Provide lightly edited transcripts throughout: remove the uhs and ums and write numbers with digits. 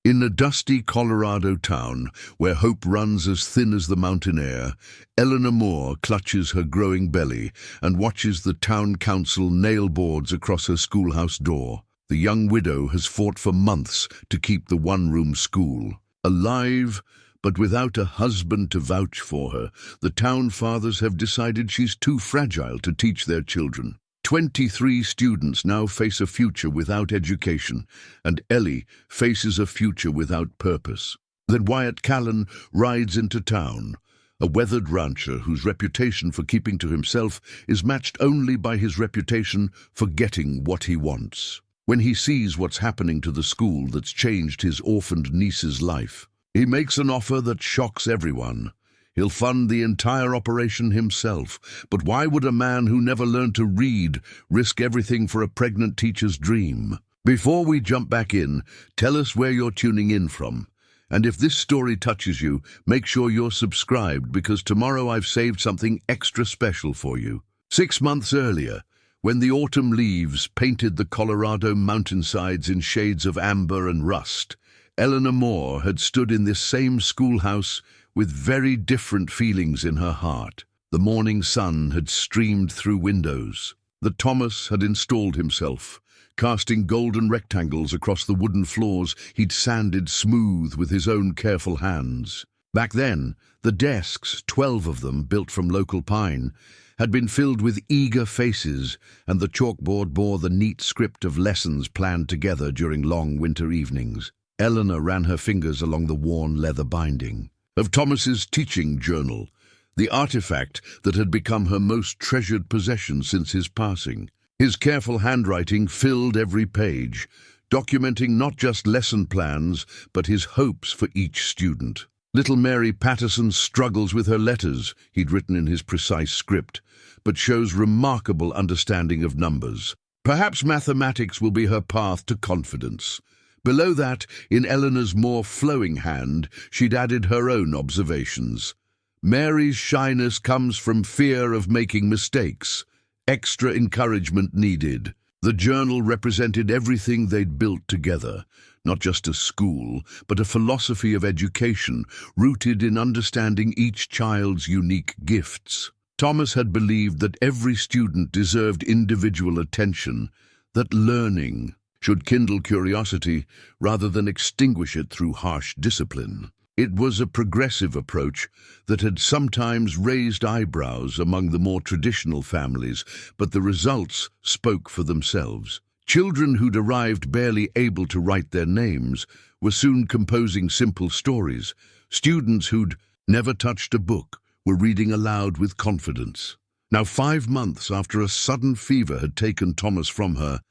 In a dusty Colorado town, where hope runs as thin as the mountain air, Eleanor Moore clutches her growing belly and watches the town council nail boards across her schoolhouse door. The young widow has fought for months to keep the one-room school alive, but without a husband to vouch for her, the town fathers have decided she's too fragile to teach their children. 23 students now face a future without education, and Ellie faces a future without purpose. Then Wyatt Callen rides into town, a weathered rancher whose reputation for keeping to himself is matched only by his reputation for getting what he wants. When he sees what's happening to the school that's changed his orphaned niece's life, he makes an offer that shocks everyone. He'll fund the entire operation himself. But why would a man who never learned to read risk everything for a pregnant teacher's dream? Before we jump back in, tell us where you're tuning in from. And if this story touches you, make sure you're subscribed, because tomorrow I've saved something extra special for you. 6 months earlier, when the autumn leaves painted the Colorado mountainsides in shades of amber and rust, Eleanor Moore had stood in this same schoolhouse with very different feelings in her heart. The morning sun had streamed through windows. The Thomas had installed himself, casting golden rectangles across the wooden floors he'd sanded smooth with his own careful hands. Back then, the desks, 12 of them built from local pine, had been filled with eager faces, and the chalkboard bore the neat script of lessons planned together during long winter evenings. Eleanor ran her fingers along the worn leather binding of Thomas's teaching journal, the artifact that had become her most treasured possession since his passing. His careful handwriting filled every page, documenting not just lesson plans, but his hopes for each student. Little Mary Patterson struggles with her letters, he'd written in his precise script, but shows remarkable understanding of numbers. Perhaps mathematics will be her path to confidence. Below that, in Eleanor's more flowing hand, she'd added her own observations. Mary's shyness comes from fear of making mistakes. Extra encouragement needed. The journal represented everything they'd built together. Not just a school, but a philosophy of education rooted in understanding each child's unique gifts. Thomas had believed that every student deserved individual attention, that learning should kindle curiosity rather than extinguish it through harsh discipline. It was a progressive approach that had sometimes raised eyebrows among the more traditional families, but the results spoke for themselves. Children who'd arrived barely able to write their names were soon composing simple stories. Students who'd never touched a book were reading aloud with confidence. Now, 5 months after a sudden fever had taken Thomas from her,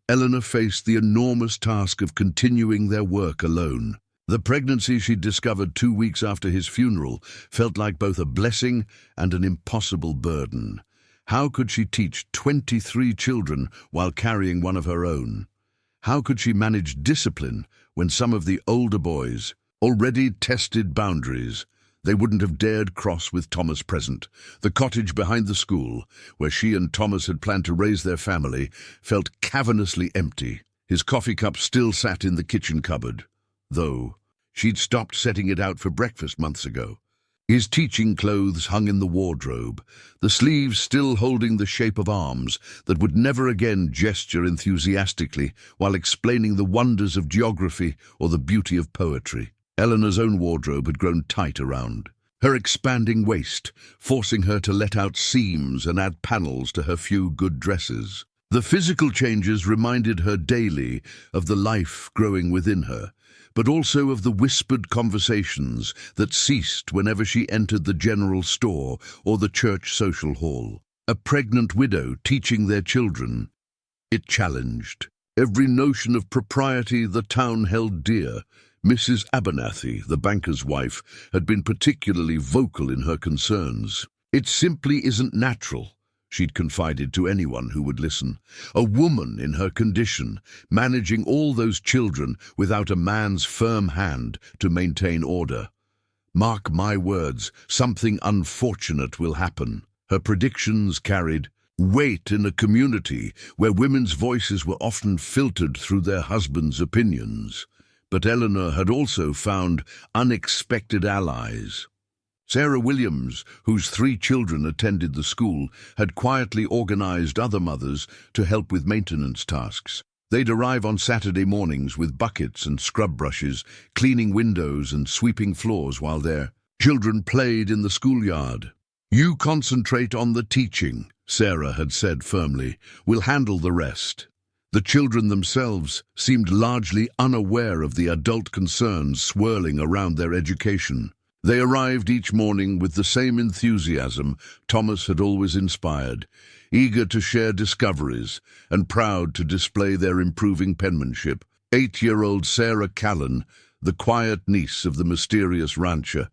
Eleanor faced the enormous task of continuing their work alone. The pregnancy she'd discovered 2 weeks after his funeral felt like both a blessing and an impossible burden. How could she teach 23 children while carrying one of her own? How could she manage discipline when some of the older boys already tested boundaries they wouldn't have dared cross with Thomas present? The cottage behind the school, where she and Thomas had planned to raise their family, felt cavernously empty. His coffee cup still sat in the kitchen cupboard, though she'd stopped setting it out for breakfast months ago. His teaching clothes hung in the wardrobe, the sleeves still holding the shape of arms that would never again gesture enthusiastically while explaining the wonders of geography or the beauty of poetry. Eleanor's own wardrobe had grown tight around her expanding waist, forcing her to let out seams and add panels to her few good dresses. The physical changes reminded her daily of the life growing within her, but also of the whispered conversations that ceased whenever she entered the general store or the church social hall. A pregnant widow teaching their children. It challenged every notion of propriety the town held dear. Mrs. Abernathy, the banker's wife, had been particularly vocal in her concerns. "It simply isn't natural," she'd confided to anyone who would listen. "A woman in her condition, managing all those children without a man's firm hand to maintain order. Mark my words, something unfortunate will happen." Her predictions carried weight in a community where women's voices were often filtered through their husbands' opinions. But Eleanor had also found unexpected allies. Sarah Williams, whose 3 children attended the school, had quietly organized other mothers to help with maintenance tasks. They'd arrive on Saturday mornings with buckets and scrub brushes, cleaning windows and sweeping floors while their children played in the schoolyard. "You concentrate on the teaching," Sarah had said firmly. "We'll handle the rest." The children themselves seemed largely unaware of the adult concerns swirling around their education. They arrived each morning with the same enthusiasm Thomas had always inspired, eager to share discoveries and proud to display their improving penmanship. 8-year-old Sarah Callan, the quiet niece of the mysterious rancher,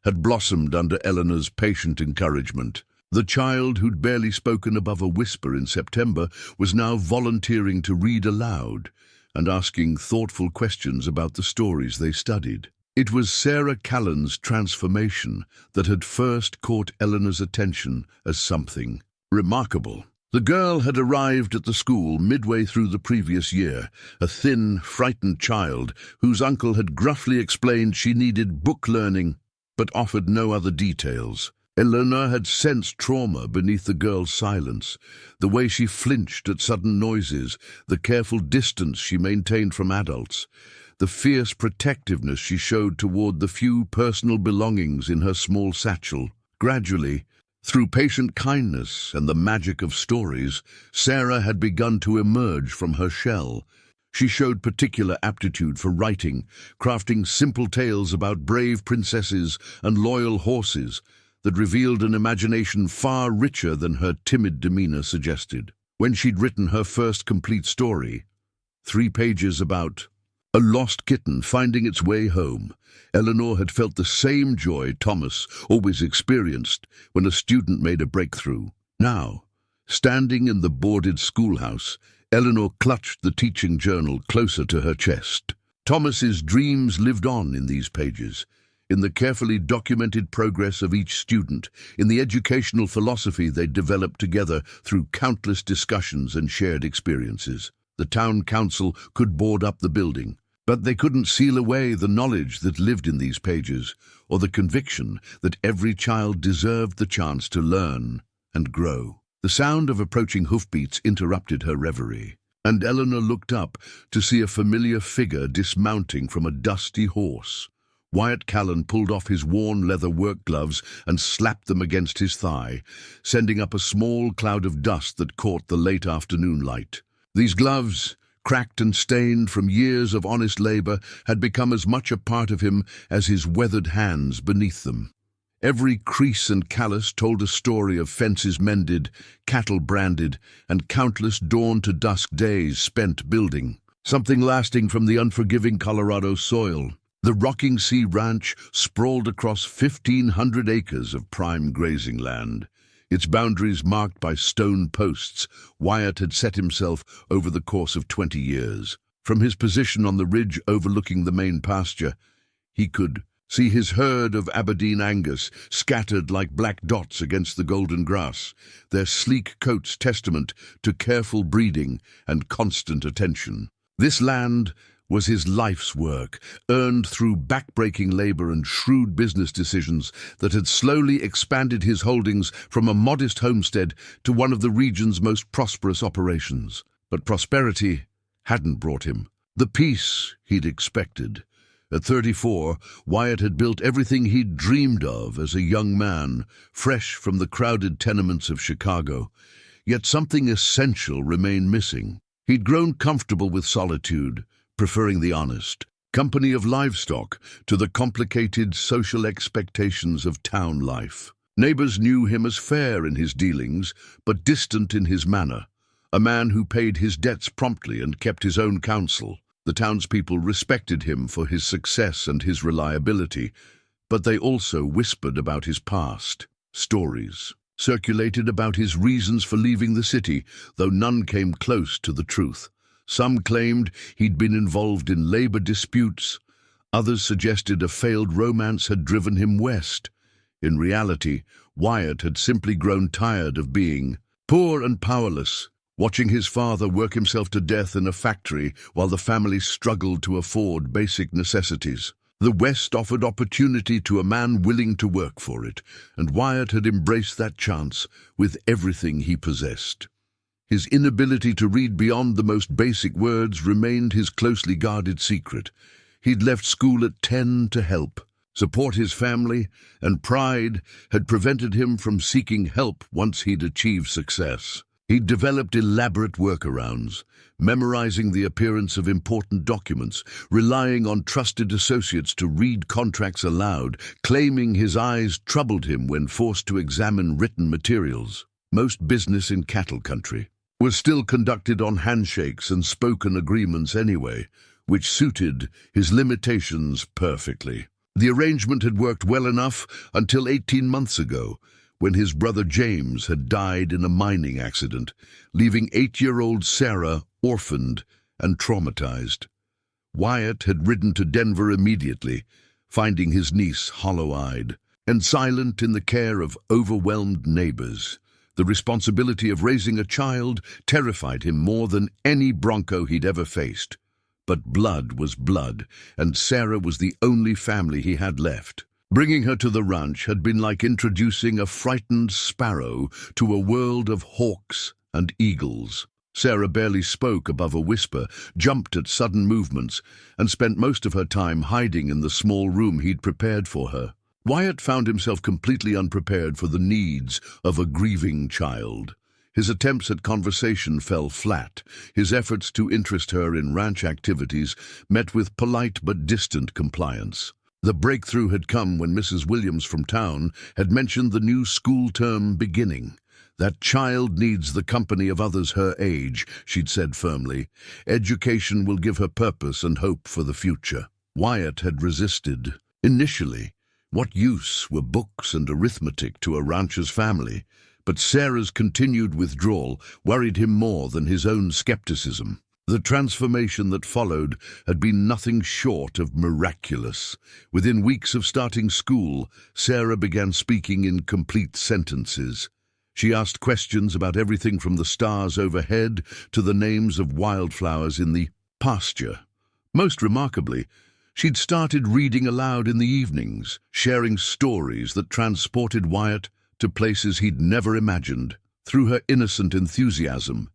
had blossomed under Eleanor's patient encouragement. The child who'd barely spoken above a whisper in September was now volunteering to read aloud and asking thoughtful questions about the stories they studied. It was Sarah Callan's transformation that had first caught Eleanor's attention as something remarkable. The girl had arrived at the school midway through the previous year, a thin, frightened child whose uncle had gruffly explained she needed book learning, but offered no other details. Eleanor had sensed trauma beneath the girl's silence, the way she flinched at sudden noises, the careful distance she maintained from adults, the fierce protectiveness she showed toward the few personal belongings in her small satchel. Gradually, through patient kindness and the magic of stories, Sarah had begun to emerge from her shell. She showed particular aptitude for writing, crafting simple tales about brave princesses and loyal horses that revealed an imagination far richer than her timid demeanor suggested. When she'd written her first complete story, 3 pages about a lost kitten finding its way home, Eleanor had felt the same joy Thomas always experienced when a student made a breakthrough. Now, standing in the boarded schoolhouse, Eleanor clutched the teaching journal closer to her chest. Thomas's dreams lived on in these pages, in the carefully documented progress of each student, in the educational philosophy they'd developed together through countless discussions and shared experiences. The town council could board up the building, but they couldn't seal away the knowledge that lived in these pages, or the conviction that every child deserved the chance to learn and grow. The sound of approaching hoofbeats interrupted her reverie, and Eleanor looked up to see a familiar figure dismounting from a dusty horse. Wyatt Callan pulled off his worn leather work gloves and slapped them against his thigh, sending up a small cloud of dust that caught the late afternoon light. These gloves, cracked and stained from years of honest labor, had become as much a part of him as his weathered hands beneath them. Every crease and callus told a story of fences mended, cattle branded, and countless dawn-to-dusk days spent building. Something lasting from the unforgiving Colorado soil. The Rocking Sea Ranch sprawled across 1,500 acres of prime grazing land. Its boundaries marked by stone posts Wyatt had set himself over the course of 20 years. From his position on the ridge overlooking the main pasture, he could see his herd of Aberdeen Angus scattered like black dots against the golden grass, their sleek coats testament to careful breeding and constant attention. This land was his life's work, earned through backbreaking labor and shrewd business decisions that had slowly expanded his holdings from a modest homestead to one of the region's most prosperous operations. But prosperity hadn't brought him the peace he'd expected. At 34, Wyatt had built everything he'd dreamed of as a young man, fresh from the crowded tenements of Chicago. Yet something essential remained missing. He'd grown comfortable with solitude, preferring the honest company of livestock to the complicated social expectations of town life. Neighbors knew him as fair in his dealings, but distant in his manner, a man who paid his debts promptly and kept his own counsel. The townspeople respected him for his success and his reliability, but they also whispered about his past. Stories circulated about his reasons for leaving the city, though none came close to the truth. Some claimed he'd been involved in labor disputes. Others suggested a failed romance had driven him west. In reality, Wyatt had simply grown tired of being poor and powerless. watching his father work himself to death in a factory while the family struggled to afford basic necessities. The West offered opportunity to a man willing to work for it, and Wyatt had embraced that chance with everything he possessed. His inability to read beyond the most basic words remained his closely guarded secret. He'd left school at 10 to help, support his family, and pride had prevented him from seeking help once he'd achieved success. He'd developed elaborate workarounds, memorizing the appearance of important documents, relying on trusted associates to read contracts aloud, claiming his eyes troubled him when forced to examine written materials. Most business in cattle country was still conducted on handshakes and spoken agreements anyway, which suited his limitations perfectly. The arrangement had worked well enough until 18 months ago, when his brother James had died in a mining accident, leaving 8-year-old Sarah orphaned and traumatized. Wyatt had ridden to Denver immediately, finding his niece hollow-eyed and silent in the care of overwhelmed neighbors. The responsibility of raising a child terrified him more than any bronco he'd ever faced. But blood was blood, and Sarah was the only family he had left. Bringing her to the ranch had been like introducing a frightened sparrow to a world of hawks and eagles. Sarah barely spoke above a whisper, jumped at sudden movements, and spent most of her time hiding in the small room he'd prepared for her. Wyatt found himself completely unprepared for the needs of a grieving child. His attempts at conversation fell flat. His efforts to interest her in ranch activities met with polite but distant compliance. The breakthrough had come when Mrs. Williams from town had mentioned the new school term beginning. "That child needs the company of others her age," she'd said firmly. "Education will give her purpose and hope for the future." Wyatt had resisted. Initially, what use were books and arithmetic to a rancher's family? But Sarah's continued withdrawal worried him more than his own skepticism. The transformation that followed had been nothing short of miraculous. Within weeks of starting school, Sarah began speaking in complete sentences. She asked questions about everything from the stars overhead to the names of wildflowers in the pasture. Most remarkably, she'd started reading aloud in the evenings, sharing stories that transported Wyatt to places he'd never imagined. Through her innocent enthusiasm,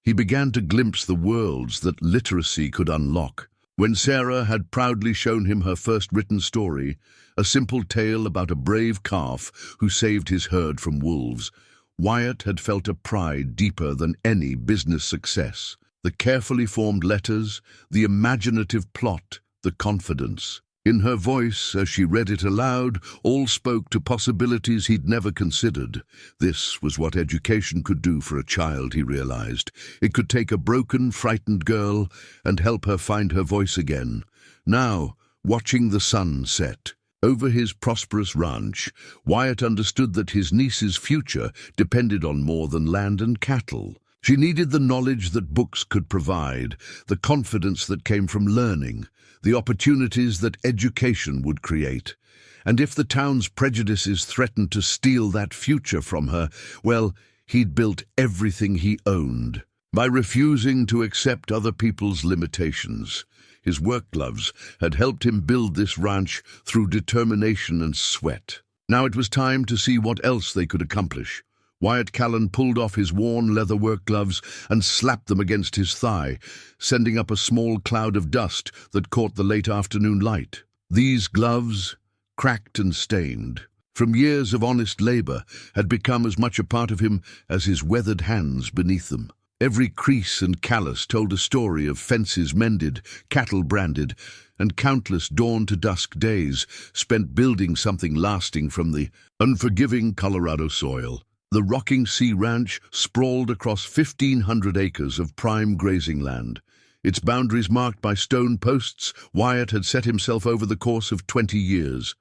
he began to glimpse the worlds that literacy could unlock. When Sarah had proudly shown him her first written story, a simple tale about a brave calf who saved his herd from wolves, Wyatt had felt a pride deeper than any business success. The carefully formed letters, the imaginative plot, the confidence. In her voice, as she read it aloud, all spoke to possibilities he'd never considered. This was what education could do for a child, he realized. It could take a broken, frightened girl and help her find her voice again. Now, watching the sun set over his prosperous ranch, Wyatt understood that his niece's future depended on more than land and cattle. She needed the knowledge that books could provide, the confidence that came from learning, the opportunities that education would create. And if the town's prejudices threatened to steal that future from her, well, he'd built everything he owned. By refusing to accept other people's limitations, his work gloves had helped him build this ranch through determination and sweat. Now it was time to see what else they could accomplish. Wyatt Callan pulled off his worn leather work gloves and slapped them against his thigh, sending up a small cloud of dust that caught the late afternoon light. These gloves, cracked and stained from years of honest labor, had become as much a part of him as his weathered hands beneath them. Every crease and callus told a story of fences mended, cattle branded, and countless dawn-to-dusk days spent building something lasting from the unforgiving Colorado soil. The Rocking Sea Ranch sprawled across 1,500 acres of prime grazing land. Its boundaries marked by stone posts, Wyatt had set himself over the course of 20 years.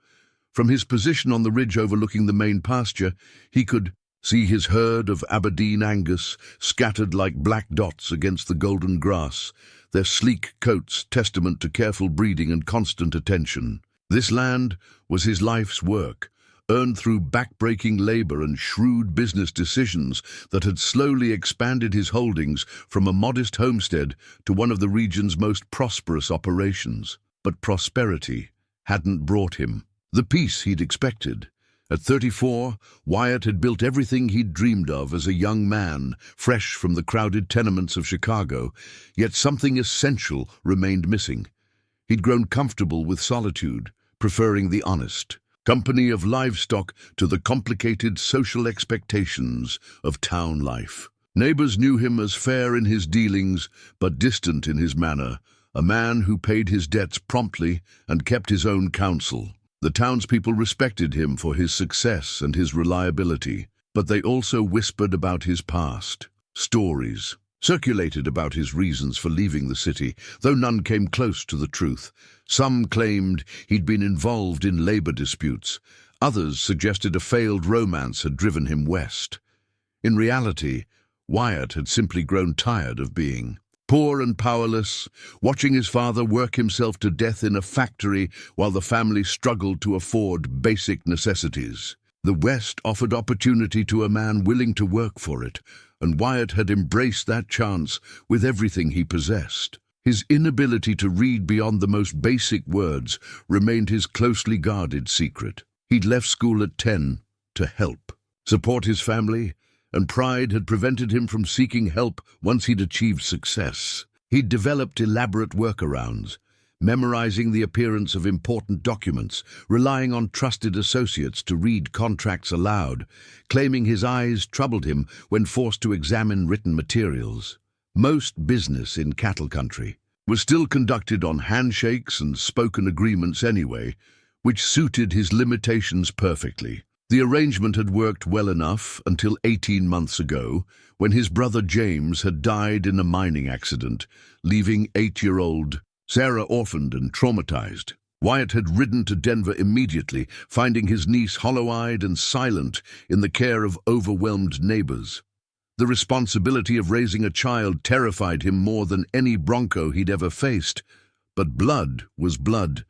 From his position on the ridge overlooking the main pasture, he could see his herd of Aberdeen Angus scattered like black dots against the golden grass, their sleek coats testament to careful breeding and constant attention. This land was his life's work, earned through backbreaking labor and shrewd business decisions that had slowly expanded his holdings from a modest homestead to one of the region's most prosperous operations. But prosperity hadn't brought him the peace he'd expected. At 34, Wyatt had built everything he'd dreamed of as a young man, fresh from the crowded tenements of Chicago, yet something essential remained missing. He'd grown comfortable with solitude, preferring the honest company of livestock to the complicated social expectations of town life. Neighbors knew him as fair in his dealings, but distant in his manner, a man who paid his debts promptly and kept his own counsel. The townspeople respected him for his success and his reliability, but they also whispered about his past. Stories circulated about his reasons for leaving the city, though none came close to the truth. Some claimed he'd been involved in labor disputes. Others suggested a failed romance had driven him west. In reality, Wyatt had simply grown tired of being poor and powerless, watching his father work himself to death in a factory while the family struggled to afford basic necessities. The West offered opportunity to a man willing to work for it, and Wyatt had embraced that chance with everything he possessed. His inability to read beyond the most basic words remained his closely guarded secret. He'd left school at 10 to help, support his family, and pride had prevented him from seeking help once he'd achieved success. He'd developed elaborate workarounds, memorizing the appearance of important documents, relying on trusted associates to read contracts aloud, claiming his eyes troubled him when forced to examine written materials. Most business in cattle country was still conducted on handshakes and spoken agreements anyway, which suited his limitations perfectly. The arrangement had worked well enough until 18 months ago, when his brother James had died in a mining accident, leaving 8-year-old Sarah orphaned and traumatized. Wyatt had ridden to Denver immediately, finding his niece hollow-eyed and silent in the care of overwhelmed neighbors. The responsibility of raising a child terrified him more than any bronco he'd ever faced. But blood was blood,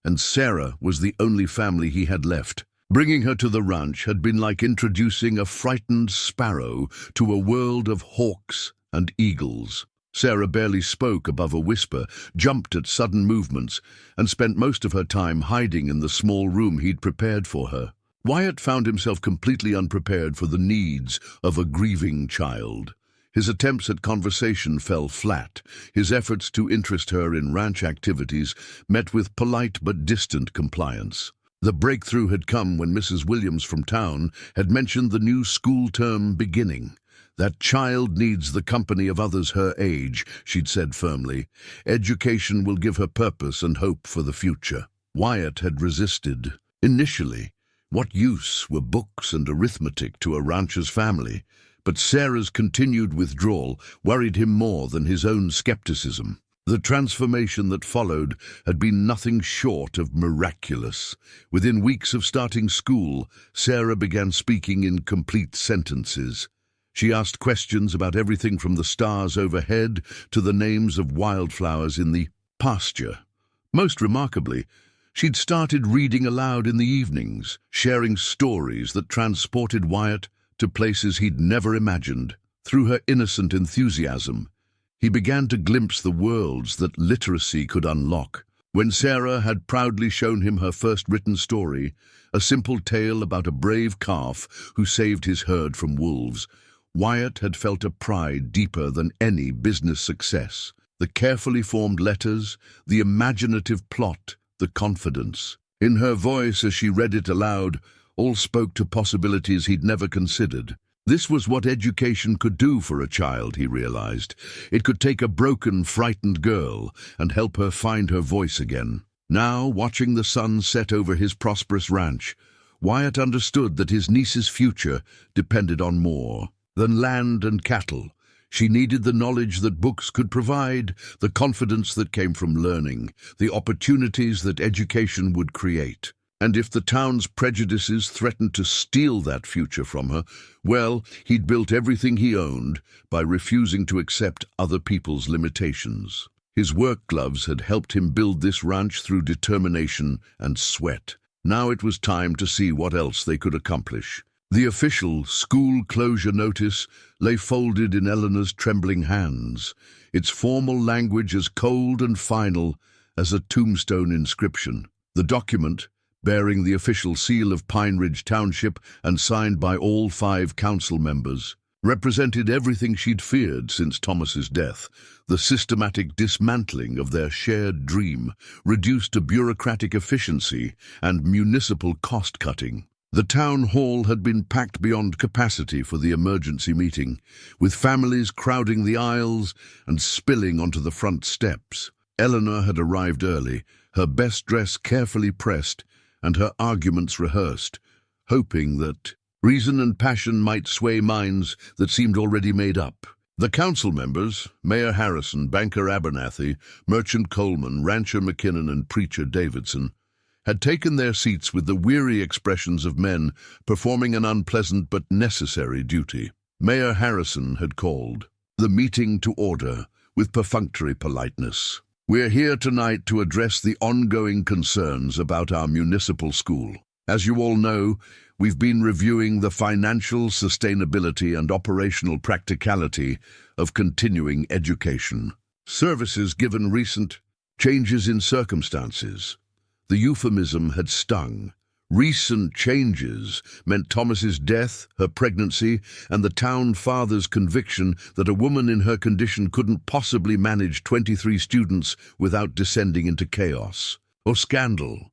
and Sarah was the only family he had left. Bringing her to the ranch had been like introducing a frightened sparrow to a world of hawks and eagles. Sarah barely spoke above a whisper, jumped at sudden movements, and spent most of her time hiding in the small room he'd prepared for her. Wyatt found himself completely unprepared for the needs of a grieving child. His attempts at conversation fell flat. His efforts to interest her in ranch activities met with polite but distant compliance. The breakthrough had come when Mrs. Williams from town had mentioned the new school term beginning. "That child needs the company of others her age," she'd said firmly. "Education will give her purpose and hope for the future." Wyatt had resisted. Initially, what use were books and arithmetic to a rancher's family? But Sarah's continued withdrawal worried him more than his own skepticism. The transformation that followed had been nothing short of miraculous. Within weeks of starting school, Sarah began speaking in complete sentences. She asked questions about everything from the stars overhead to the names of wildflowers in the pasture. Most remarkably, she'd started reading aloud in the evenings, sharing stories that transported Wyatt to places he'd never imagined. Through her innocent enthusiasm, he began to glimpse the worlds that literacy could unlock. When Sarah had proudly shown him her first written story, a simple tale about a brave calf who saved his herd from wolves, Wyatt had felt a pride deeper than any business success. The carefully formed letters, the imaginative plot, the confidence. In her voice as she read it aloud, all spoke to possibilities he'd never considered. This was what education could do for a child, he realized. It could take a broken, frightened girl and help her find her voice again. Now, watching the sun set over his prosperous ranch, Wyatt understood that his niece's future depended on more than land and cattle. She needed the knowledge that books could provide, the confidence that came from learning, the opportunities that education would create. And if the town's prejudices threatened to steal that future from her, well, he'd built everything he owned by refusing to accept other people's limitations. His work gloves had helped him build this ranch through determination and sweat. Now it was time to see what else they could accomplish. The official school closure notice lay folded in Eleanor's trembling hands, its formal language as cold and final as a tombstone inscription. The document, bearing the official seal of Pine Ridge Township and signed by all 5 council members, represented everything she'd feared since Thomas's death: the systematic dismantling of their shared dream, reduced to bureaucratic efficiency and municipal cost-cutting. The town hall had been packed beyond capacity for the emergency meeting, with families crowding the aisles and spilling onto the front steps. Eleanor had arrived early, her best dress carefully pressed and her arguments rehearsed, hoping that reason and passion might sway minds that seemed already made up. The council members, Mayor Harrison, Banker Abernathy, Merchant Coleman, Rancher McKinnon and Preacher Davidson, had taken their seats with the weary expressions of men performing an unpleasant but necessary duty. Mayor Harrison had called the meeting to order with perfunctory politeness. "We're here tonight to address the ongoing concerns about our municipal school. As you all know, we've been reviewing the financial sustainability and operational practicality of continuing education services given recent changes in circumstances." The euphemism had stung. Recent changes meant Thomas's death, her pregnancy, and the town father's conviction that a woman in her condition couldn't possibly manage 23 students without descending into chaos or scandal.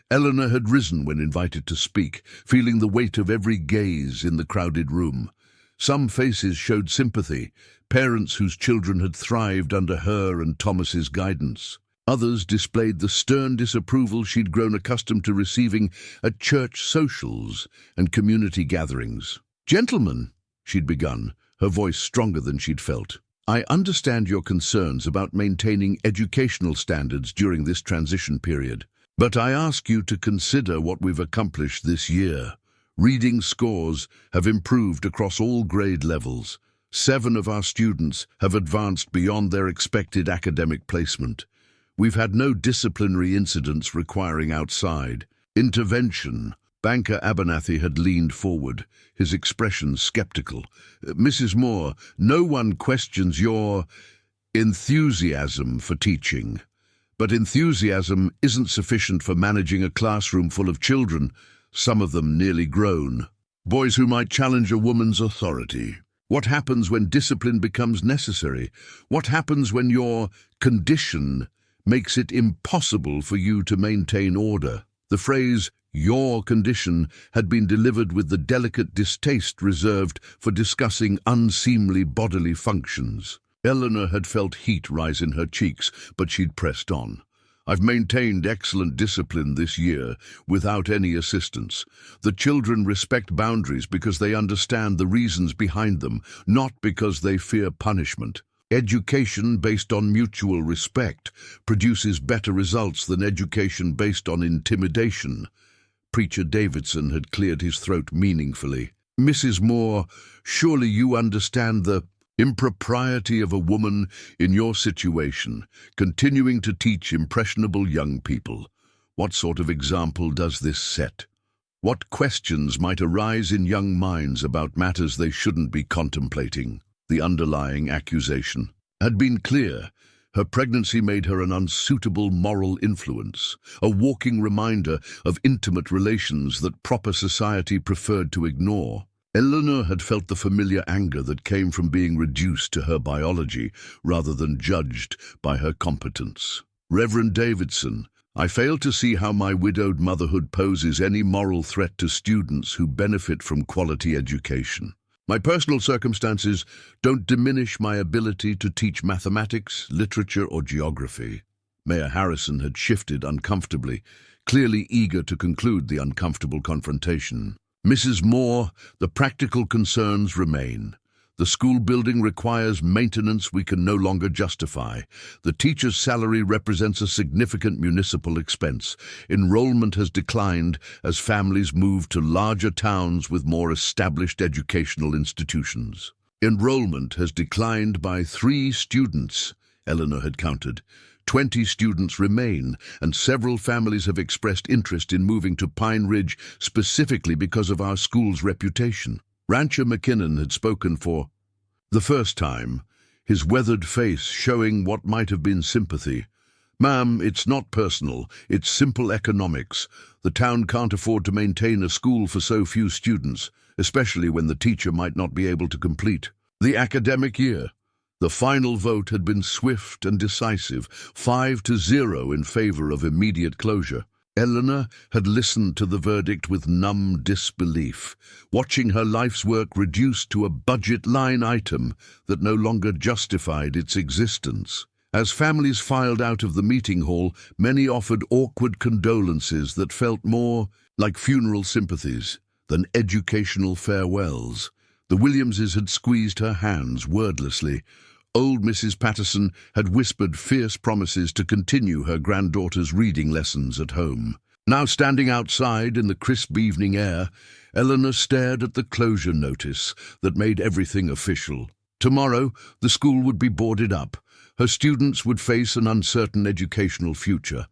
Eleanor had risen when invited to speak, feeling the weight of every gaze in the crowded room. Some faces showed sympathy, parents whose children had thrived under her and Thomas's guidance. Others displayed the stern disapproval she'd grown accustomed to receiving at church socials and community gatherings. "Gentlemen," she'd begun, her voice stronger than she'd felt, "I understand your concerns about maintaining educational standards during this transition period. But I ask you to consider what we've accomplished this year. Reading scores have improved across all grade levels. 7 of our students have advanced beyond their expected academic placement. We've had no disciplinary incidents requiring outside intervention." Banker Abernathy had leaned forward, his expression skeptical. "Mrs. Moore, no one questions your enthusiasm for teaching. But enthusiasm isn't sufficient for managing a classroom full of children, some of them nearly grown. Boys who might challenge a woman's authority. What happens when discipline becomes necessary? What happens when your condition makes it impossible for you to maintain order?" The phrase, "your condition," had been delivered with the delicate distaste reserved for discussing unseemly bodily functions. Eleanor had felt heat rise in her cheeks, but she'd pressed on. "I've maintained excellent discipline this year, without any assistance. The children respect boundaries because they understand the reasons behind them, not because they fear punishment. Education based on mutual respect produces better results than education based on intimidation." Preacher Davidson had cleared his throat meaningfully. "Mrs. Moore, surely you understand the impropriety of a woman in your situation continuing to teach impressionable young people. What sort of example does this set? What questions might arise in young minds about matters they shouldn't be contemplating?" The underlying accusation had been clear. Her pregnancy made her an unsuitable moral influence, a walking reminder of intimate relations that proper society preferred to ignore. Eleanor had felt the familiar anger that came from being reduced to her biology rather than judged by her competence. "Reverend Davidson, I fail to see how my widowed motherhood poses any moral threat to students who benefit from quality education. My personal circumstances don't diminish my ability to teach mathematics, literature, or geography." Mayor Harrison had shifted uncomfortably, clearly eager to conclude the uncomfortable confrontation. "Mrs. Moore, the practical concerns remain. The school building requires maintenance we can no longer justify. The teacher's salary represents a significant municipal expense. Enrollment has declined as families move to larger towns with more established educational institutions." Enrollment has declined by 3 students, Eleanor had counted. 20 students remain, and several families have expressed interest in moving to Pine Ridge specifically because of our school's reputation. Rancher McKinnon had spoken for the first time, his weathered face showing what might have been sympathy. "Ma'am, it's not personal, it's simple economics. The town can't afford to maintain a school for so few students, especially when the teacher might not be able to complete the academic year." The final vote had been swift and decisive, 5-0 in favor of immediate closure. Eleanor had listened to the verdict with numb disbelief, watching her life's work reduced to a budget line item that no longer justified its existence. As families filed out of the meeting hall, many offered awkward condolences that felt more like funeral sympathies than educational farewells. The Williamses had squeezed her hands wordlessly. Old Mrs. Patterson had whispered fierce promises to continue her granddaughter's reading lessons at home. Now standing outside in the crisp evening air, Eleanor stared at the closure notice that made everything official. Tomorrow, the school would be boarded up. Her students would face an uncertain educational future,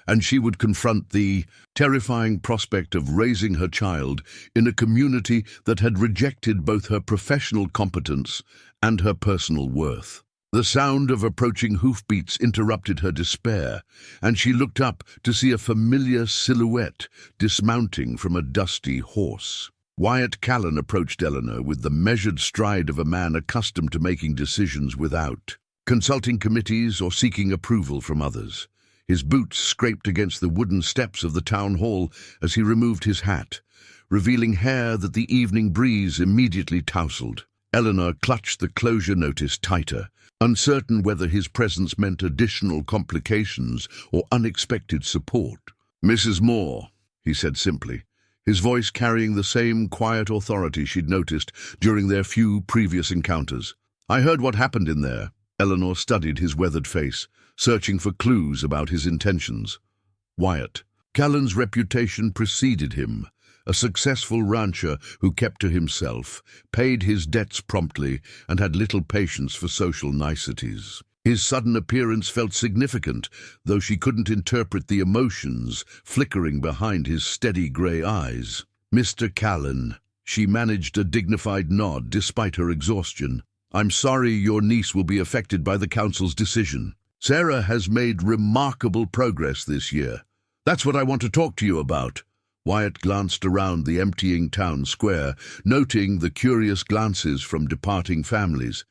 and she would confront the terrifying prospect of raising her child in a community that had rejected both her professional competence and her personal worth. The sound of approaching hoofbeats interrupted her despair, and she looked up to see a familiar silhouette dismounting from a dusty horse. Wyatt Callan approached Eleanor with the measured stride of a man accustomed to making decisions without consulting committees or seeking approval from others. His boots scraped against the wooden steps of the town hall as he removed his hat, revealing hair that the evening breeze immediately tousled. Eleanor clutched the closure notice tighter, uncertain whether his presence meant additional complications or unexpected support. "Mrs. Moore," he said simply, his voice carrying the same quiet authority she'd noticed during their few previous encounters. "I heard what happened in there." Eleanor studied his weathered face, searching for clues about his intentions. Wyatt Callan's reputation preceded him, a successful rancher who kept to himself, paid his debts promptly, and had little patience for social niceties. His sudden appearance felt significant, though she couldn't interpret the emotions flickering behind his steady grey eyes. "Mr. Callan," she managed a dignified nod despite her exhaustion. "I'm sorry your niece will be affected by the council's decision. Sarah has made remarkable progress this year. That's what I want to talk to you about." Wyatt glanced around the emptying town square, noting the curious glances from departing families.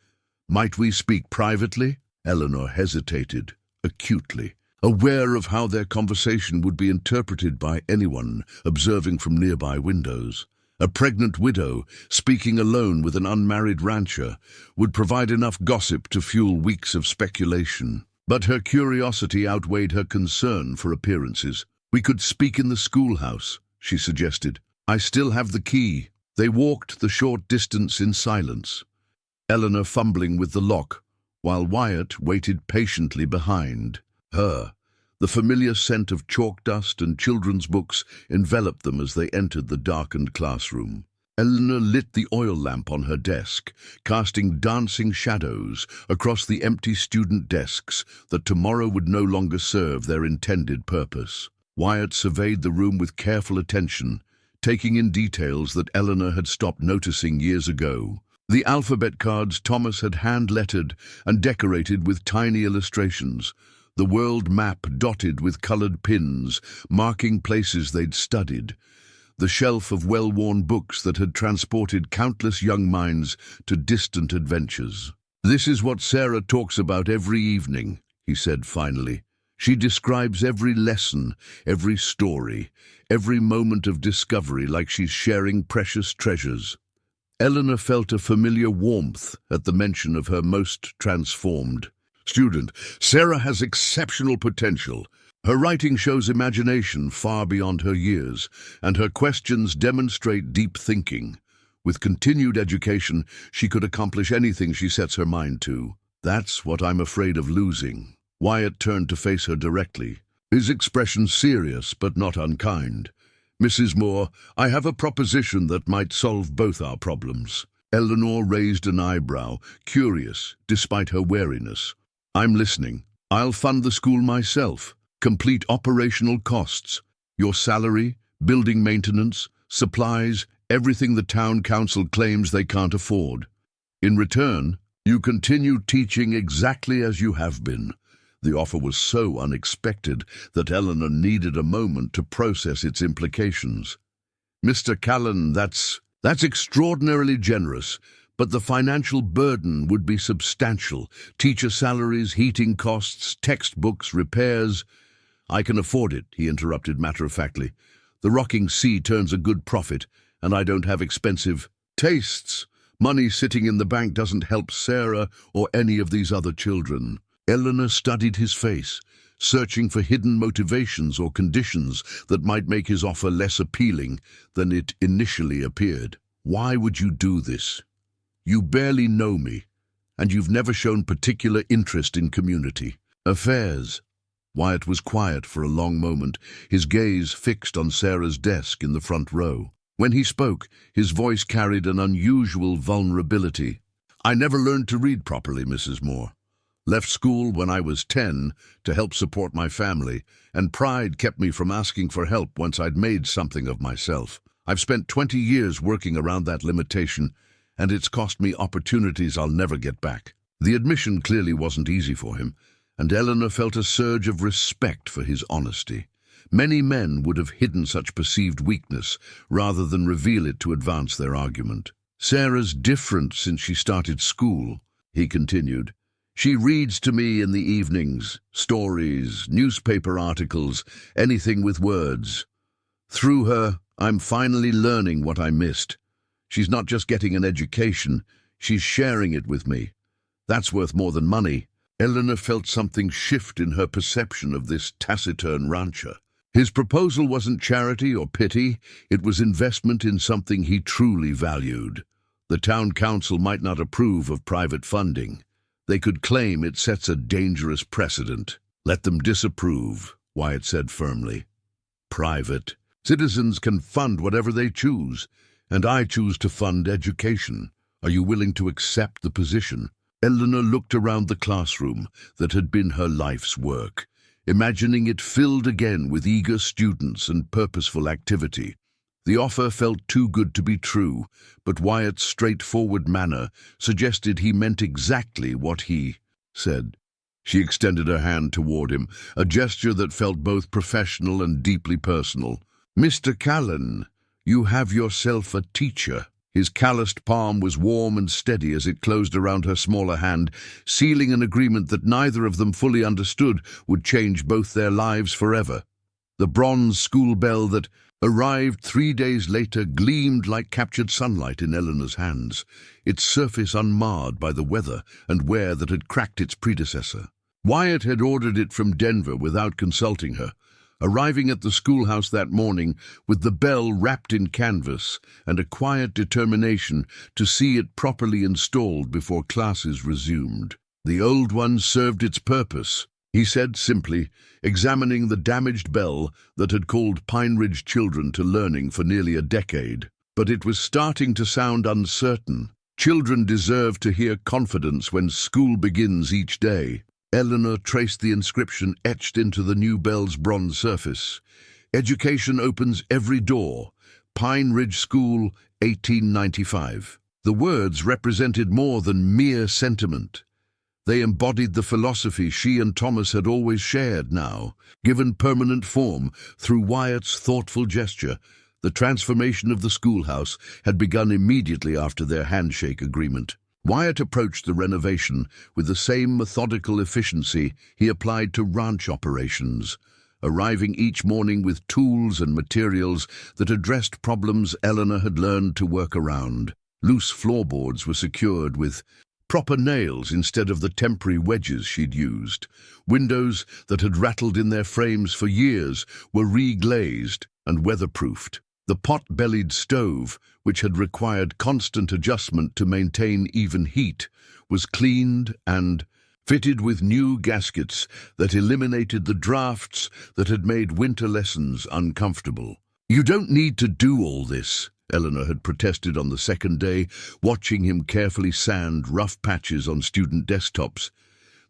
"Might we speak privately?" Eleanor hesitated, acutely, aware of how their conversation would be interpreted by anyone observing from nearby windows. A pregnant widow, speaking alone with an unmarried rancher, would provide enough gossip to fuel weeks of speculation. But her curiosity outweighed her concern for appearances. "We could speak in the schoolhouse," she suggested. "I still have the key." They walked the short distance in silence, Eleanor fumbling with the lock, while Wyatt waited patiently behind her. The familiar scent of chalk dust and children's books enveloped them as they entered the darkened classroom. Eleanor lit the oil lamp on her desk, casting dancing shadows across the empty student desks that tomorrow would no longer serve their intended purpose. Wyatt surveyed the room with careful attention, taking in details that Eleanor had stopped noticing years ago. The alphabet cards Thomas had hand-lettered and decorated with tiny illustrations, the world map dotted with colored pins, marking places they'd studied, the shelf of well-worn books that had transported countless young minds to distant adventures. "This is what Sarah talks about every evening," he said finally. "She describes every lesson, every story, every moment of discovery like she's sharing precious treasures." Eleanor felt a familiar warmth at the mention of her most transformed student. "Sarah has exceptional potential. Her writing shows imagination far beyond her years, and her questions demonstrate deep thinking. With continued education, she could accomplish anything she sets her mind to. That's what I'm afraid of losing." Wyatt turned to face her directly, his expression serious but not unkind. "Mrs. Moore, I have a proposition that might solve both our problems." Eleanor raised an eyebrow, curious despite her wariness. "I'm listening." I'll fund the school myself, complete operational costs, your salary, building maintenance, supplies, everything the town council claims they can't afford. In return, you continue teaching exactly as you have been. The offer was so unexpected that Eleanor needed a moment to process its implications. Mr. Callan, that's extraordinarily generous, but the financial burden would be substantial. Teacher salaries, heating costs, textbooks, repairs. I can afford it, he interrupted matter-of-factly. The rocking sea turns a good profit, and I don't have expensive tastes. Money sitting in the bank doesn't help Sarah or any of these other children. Eleanor studied his face, searching for hidden motivations or conditions that might make his offer less appealing than it initially appeared. Why would you do this? You barely know me, and you've never shown particular interest in community affairs. Wyatt was quiet for a long moment, his gaze fixed on Sarah's desk in the front row. When he spoke, his voice carried an unusual vulnerability. I never learned to read properly, Mrs. Moore. Left school when I was 10 to help support my family, and pride kept me from asking for help once I'd made something of myself. I've spent 20 years working around that limitation, and it's cost me opportunities I'll never get back. The admission clearly wasn't easy for him, and Eleanor felt a surge of respect for his honesty. Many men would have hidden such perceived weakness rather than reveal it to advance their argument. Sarah's different since she started school, he continued. She reads to me in the evenings, stories, newspaper articles, anything with words. Through her, I'm finally learning what I missed. She's not just getting an education, she's sharing it with me. That's worth more than money. Eleanor felt something shift in her perception of this taciturn rancher. His proposal wasn't charity or pity, it was investment in something he truly valued. The town council might not approve of private funding. They could claim it sets a dangerous precedent. Let them disapprove, Wyatt said firmly. Private. Citizens can fund whatever they choose, and I choose to fund education. Are you willing to accept the position? Eleanor looked around the classroom that had been her life's work, imagining it filled again with eager students and purposeful activity. The offer felt too good to be true, but Wyatt's straightforward manner suggested he meant exactly what he said. She extended her hand toward him, a gesture that felt both professional and deeply personal. Mr. Callan, you have yourself a teacher. His calloused palm was warm and steady as it closed around her smaller hand, sealing an agreement that neither of them fully understood would change both their lives forever. The bronze school bell that arrived 3 days later gleamed like captured sunlight in Eleanor's hands, its surface unmarred by the weather and wear that had cracked its predecessor. Wyatt had ordered it from Denver without consulting her, arriving at the schoolhouse that morning with the bell wrapped in canvas and a quiet determination to see it properly installed before classes resumed. The old one served its purpose, he said simply, examining the damaged bell that had called Pine Ridge children to learning for nearly a decade. But it was starting to sound uncertain. Children deserve to hear confidence when school begins each day. Eleanor traced the inscription etched into the new bell's bronze surface. Education opens every door. Pine Ridge School, 1895. The words represented more than mere sentiment. They embodied the philosophy she and Thomas had always shared now, given permanent form through Wyatt's thoughtful gesture. The transformation of the schoolhouse had begun immediately after their handshake agreement. Wyatt approached the renovation with the same methodical efficiency he applied to ranch operations, arriving each morning with tools and materials that addressed problems Eleanor had learned to work around. Loose floorboards were secured with proper nails instead of the temporary wedges she'd used. Windows that had rattled in their frames for years were re-glazed and weatherproofed. The pot-bellied stove, which had required constant adjustment to maintain even heat, was cleaned and fitted with new gaskets that eliminated the drafts that had made winter lessons uncomfortable. "You don't need to do all this," Eleanor had protested on the second day, watching him carefully sand rough patches on student desktops.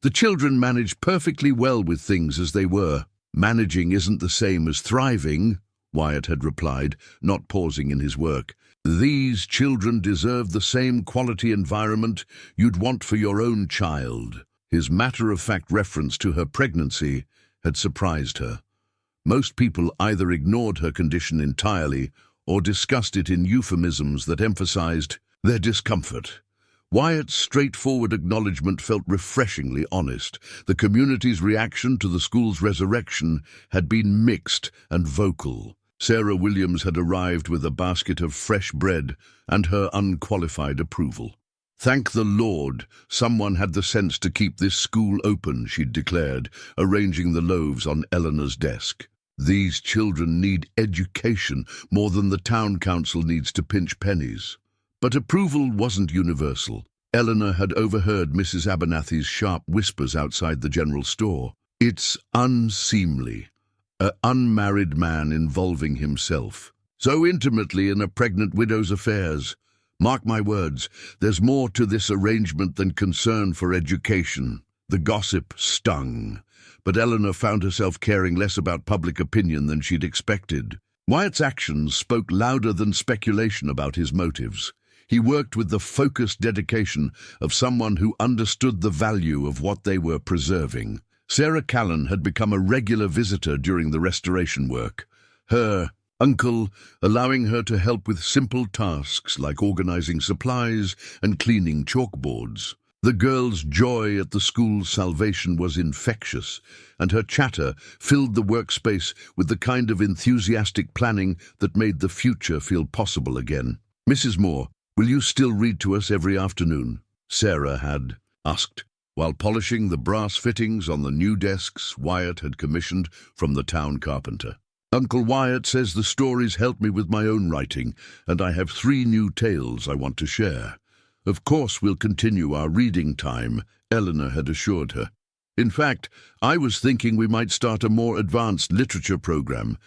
The children managed perfectly well with things as they were. Managing isn't the same as thriving, Wyatt had replied, not pausing in his work. These children deserve the same quality environment you'd want for your own child. His matter-of-fact reference to her pregnancy had surprised her. Most people either ignored her condition entirely or discussed it in euphemisms that emphasized their discomfort. Wyatt's straightforward acknowledgement felt refreshingly honest. The community's reaction to the school's resurrection had been mixed and vocal. Sarah Williams had arrived with a basket of fresh bread and her unqualified approval. "Thank the Lord, someone had the sense to keep this school open," she'd declared, arranging the loaves on Eleanor's desk. "These children need education more than the town council needs to pinch pennies." But approval wasn't universal. Eleanor had overheard Mrs. Abernathy's sharp whispers outside the general store. "It's unseemly. An unmarried man involving himself so intimately in a pregnant widow's affairs. Mark my words, there's more to this arrangement than concern for education." The gossip stung, but Eleanor found herself caring less about public opinion than she'd expected. Wyatt's actions spoke louder than speculation about his motives. He worked with the focused dedication of someone who understood the value of what they were preserving. Sarah Callan had become a regular visitor during the restoration work, her uncle allowing her to help with simple tasks like organizing supplies and cleaning chalkboards. The girl's joy at the school's salvation was infectious, and her chatter filled the workspace with the kind of enthusiastic planning that made the future feel possible again. "Mrs. Moore, will you still read to us every afternoon?" Sarah had asked, while polishing the brass fittings on the new desks Wyatt had commissioned from the town carpenter. "Uncle Wyatt says the stories help me with my own writing, and I have 3 new tales I want to share." "Of course we'll continue our reading time," Eleanor had assured her. "In fact, I was thinking we might start a more advanced literature program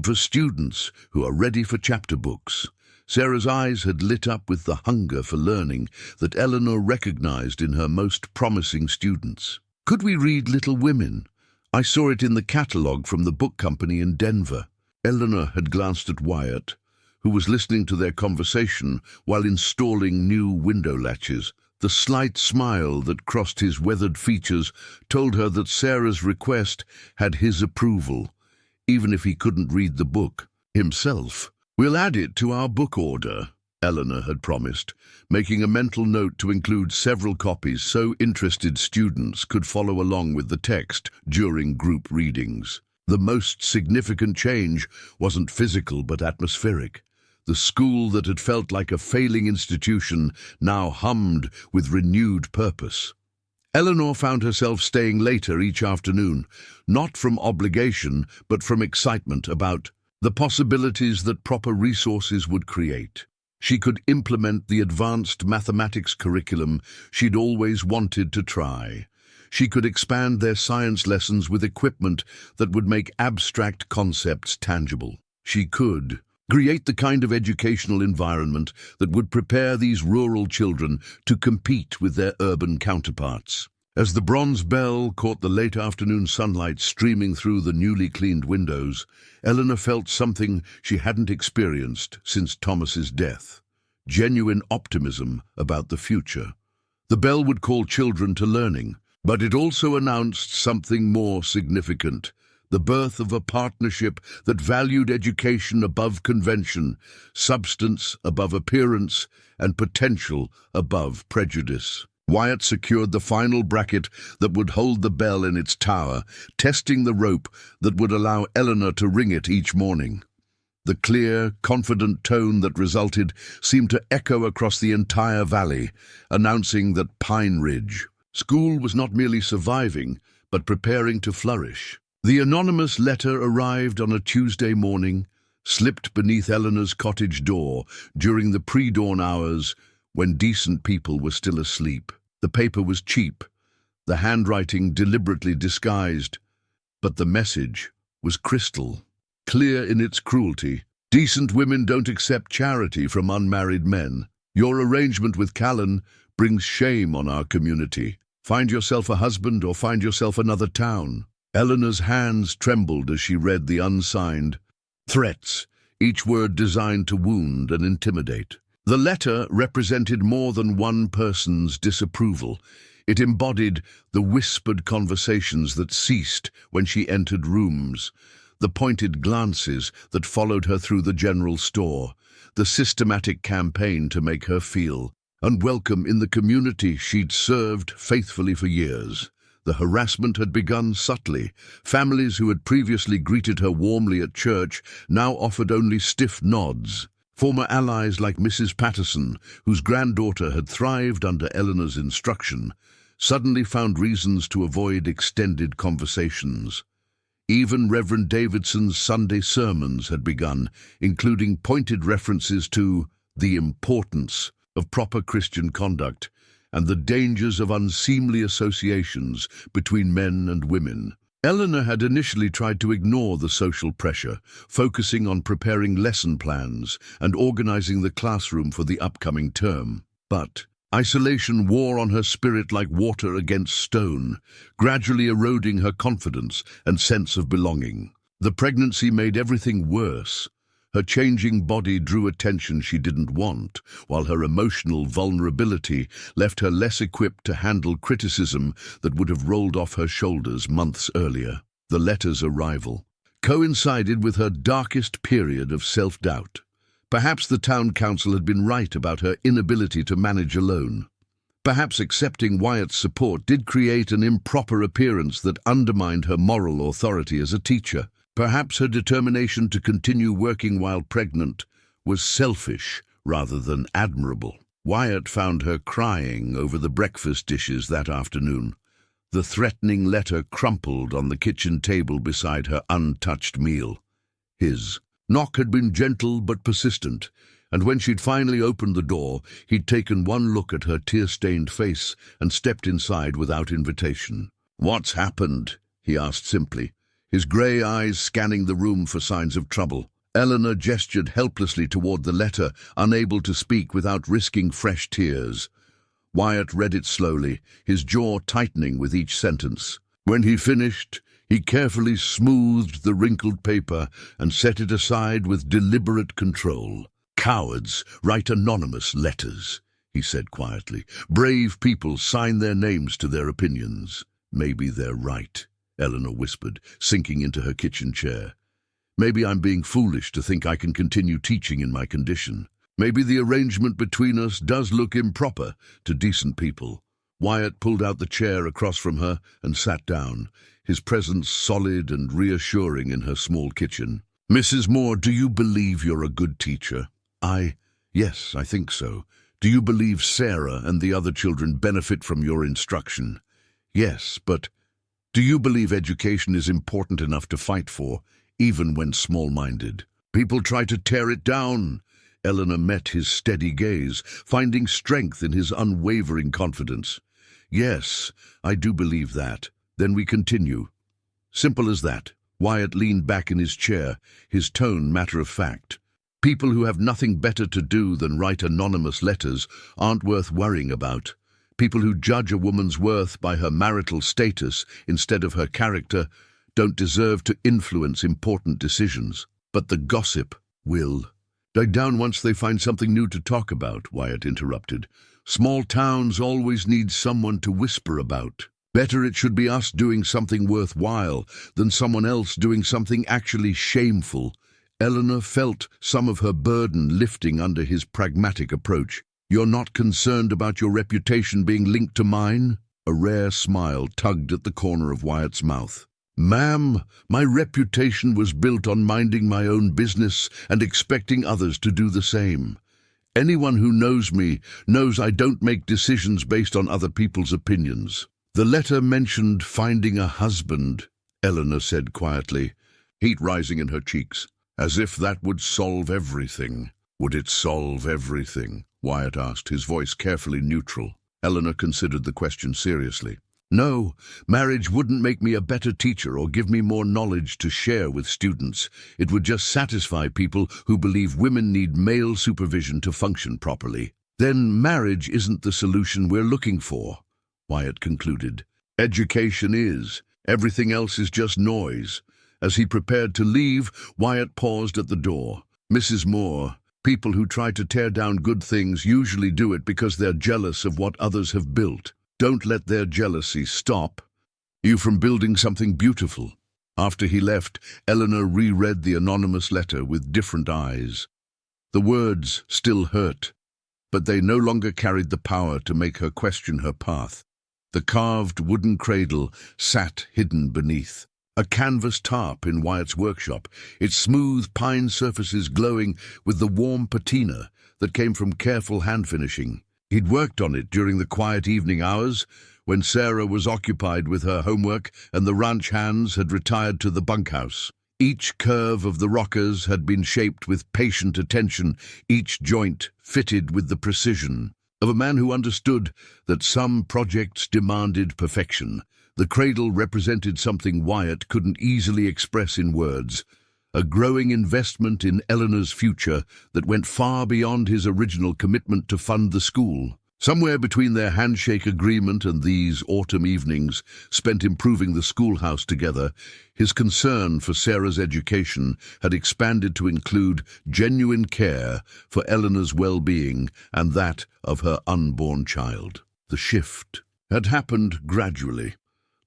for students who are ready for chapter books." Sarah's eyes had lit up with the hunger for learning that Eleanor recognized in her most promising students. "Could we read Little Women? I saw it in the catalogue from the book company in Denver." Eleanor had glanced at Wyatt, who was listening to their conversation while installing new window latches. The slight smile that crossed his weathered features told her that Sarah's request had his approval, even if he couldn't read the book himself. "We'll add it to our book order," Eleanor had promised, making a mental note to include several copies so interested students could follow along with the text during group readings. The most significant change wasn't physical but atmospheric. The school that had felt like a failing institution now hummed with renewed purpose. Eleanor found herself staying later each afternoon, not from obligation but from excitement about the possibilities that proper resources would create. She could implement the advanced mathematics curriculum she'd always wanted to try. She could expand their science lessons with equipment that would make abstract concepts tangible. She could create the kind of educational environment that would prepare these rural children to compete with their urban counterparts. As the bronze bell caught the late afternoon sunlight streaming through the newly cleaned windows, Eleanor felt something she hadn't experienced since Thomas's death: genuine optimism about the future. The bell would call children to learning, but it also announced something more significant: the birth of a partnership that valued education above convention, substance above appearance, and potential above prejudice. Wyatt secured the final bracket that would hold the bell in its tower, testing the rope that would allow Eleanor to ring it each morning. The clear, confident tone that resulted seemed to echo across the entire valley, announcing that Pine Ridge school was not merely surviving, but preparing to flourish. The anonymous letter arrived on a Tuesday morning, slipped beneath Eleanor's cottage door during the pre-dawn hours when decent people were still asleep. The paper was cheap, the handwriting deliberately disguised, but the message was crystal clear in its cruelty. "Decent women don't accept charity from unmarried men. Your arrangement with Callan brings shame on our community. Find yourself a husband or find yourself another town. Eleanor's hands trembled as she read the unsigned threats, each word designed to wound and intimidate. The letter represented more than one person's disapproval. It embodied the whispered conversations that ceased when she entered rooms, the pointed glances that followed her through the general store, the systematic campaign to make her feel unwelcome in the community she'd served faithfully for years. The harassment had begun subtly. Families who had previously greeted her warmly at church now offered only stiff nods. Former allies like Mrs. Patterson, whose granddaughter had thrived under Eleanor's instruction, suddenly found reasons to avoid extended conversations. Even Reverend Davidson's Sunday sermons had begun, including pointed references to the importance of proper Christian conduct and the dangers of unseemly associations between men and women. Eleanor had initially tried to ignore the social pressure, focusing on preparing lesson plans and organizing the classroom for the upcoming term. But isolation wore on her spirit like water against stone, gradually eroding her confidence and sense of belonging. The pregnancy made everything worse. Her changing body drew attention she didn't want, while her emotional vulnerability left her less equipped to handle criticism that would have rolled off her shoulders months earlier. The letter's arrival coincided with her darkest period of self-doubt. Perhaps the town council had been right about her inability to manage alone. Perhaps accepting Wyatt's support did create an improper appearance that undermined her moral authority as a teacher. Perhaps her determination to continue working while pregnant was selfish rather than admirable. Wyatt found her crying over the breakfast dishes that afternoon. The threatening letter crumpled on the kitchen table beside her untouched meal. His knock had been gentle but persistent, and when she'd finally opened the door, he'd taken one look at her tear-stained face and stepped inside without invitation. "What's happened?" he asked simply, his grey eyes scanning the room for signs of trouble. Eleanor gestured helplessly toward the letter, unable to speak without risking fresh tears. Wyatt read it slowly, his jaw tightening with each sentence. When he finished, he carefully smoothed the wrinkled paper and set it aside with deliberate control. "Cowards write anonymous letters," he said quietly. "Brave people sign their names to their opinions." "Maybe they're right," Eleanor whispered, sinking into her kitchen chair. "Maybe I'm being foolish to think I can continue teaching in my condition. Maybe the arrangement between us does look improper to decent people." Wyatt pulled out the chair across from her and sat down, his presence solid and reassuring in her small kitchen. "Mrs. Moore, do you believe you're a good teacher?" Yes, I think so." "Do you believe Sarah and the other children benefit from your instruction?" "Yes, but do you believe education is important enough to fight for, even when small-minded?" "People try to tear it down." Eleanor met his steady gaze, finding strength in his unwavering confidence. "Yes, I do believe that. Then we continue." Simple as that. Wyatt leaned back in his chair, his tone matter-of-fact. "People who have nothing better to do than write anonymous letters aren't worth worrying about. People who judge a woman's worth by her marital status instead of her character don't deserve to influence important decisions. But the gossip will die down once they find something new to talk about," Wyatt interrupted. "Small towns always need someone to whisper about. Better it should be us doing something worthwhile than someone else doing something actually shameful." Eleanor felt some of her burden lifting under his pragmatic approach. "You're not concerned about your reputation being linked to mine?" A rare smile tugged at the corner of Wyatt's mouth. "Ma'am, my reputation was built on minding my own business and expecting others to do the same. Anyone who knows me knows I don't make decisions based on other people's opinions." "The letter mentioned finding a husband," Eleanor said quietly, heat rising in her cheeks. "As if that would solve everything." "Would it solve everything?" Wyatt asked, his voice carefully neutral. Eleanor considered the question seriously. "No, marriage wouldn't make me a better teacher or give me more knowledge to share with students. It would just satisfy people who believe women need male supervision to function properly." "Then marriage isn't the solution we're looking for." Wyatt concluded. Education is. Everything else is just noise. As he prepared to leave, Wyatt paused at the door. Mrs. Moore, people who try to tear down good things usually do it because they're jealous of what others have built. Don't let their jealousy stop you from building something beautiful. After he left, Eleanor reread the anonymous letter with different eyes. The words still hurt, but they no longer carried the power to make her question her path. The carved wooden cradle sat hidden beneath a canvas tarp in Wyatt's workshop, its smooth pine surfaces glowing with the warm patina that came from careful hand finishing. He'd worked on it during the quiet evening hours, when Sarah was occupied with her homework and the ranch hands had retired to the bunkhouse. Each curve of the rockers had been shaped with patient attention, each joint fitted with the precision of a man who understood that some projects demanded perfection. The cradle represented something Wyatt couldn't easily express in words, a growing investment in Eleanor's future that went far beyond his original commitment to fund the school. Somewhere between their handshake agreement and these autumn evenings spent improving the schoolhouse together, his concern for Sarah's education had expanded to include genuine care for Eleanor's well-being and that of her unborn child. The shift had happened gradually,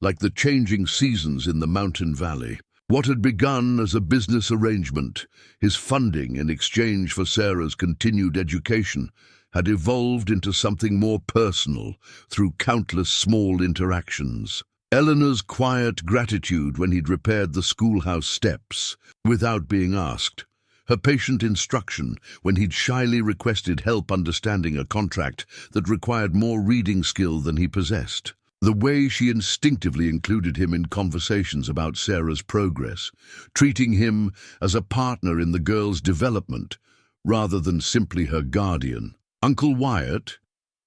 like the changing seasons in the mountain valley. What had begun as a business arrangement, his funding in exchange for Sarah's continued education, had evolved into something more personal through countless small interactions. Eleanor's quiet gratitude when he'd repaired the schoolhouse steps without being asked, her patient instruction when he'd shyly requested help understanding a contract that required more reading skill than he possessed, the way she instinctively included him in conversations about Sarah's progress, treating him as a partner in the girl's development rather than simply her guardian. Uncle Wyatt,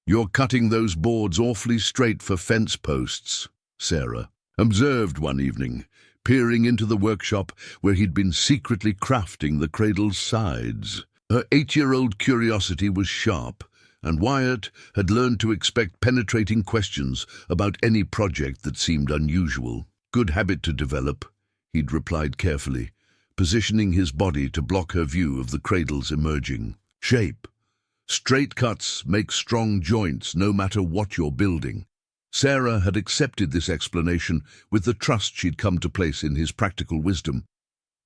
you're cutting those boards awfully straight for fence posts, Sarah observed one evening, peering into the workshop where he'd been secretly crafting the cradle's sides. Her 8-year-old curiosity was sharp, and Wyatt had learned to expect penetrating questions about any project that seemed unusual. Good habit to develop, he'd replied carefully, positioning his body to block her view of the cradle's emerging shape. Straight cuts make strong joints no matter what you're building. Sarah had accepted this explanation with the trust she'd come to place in his practical wisdom,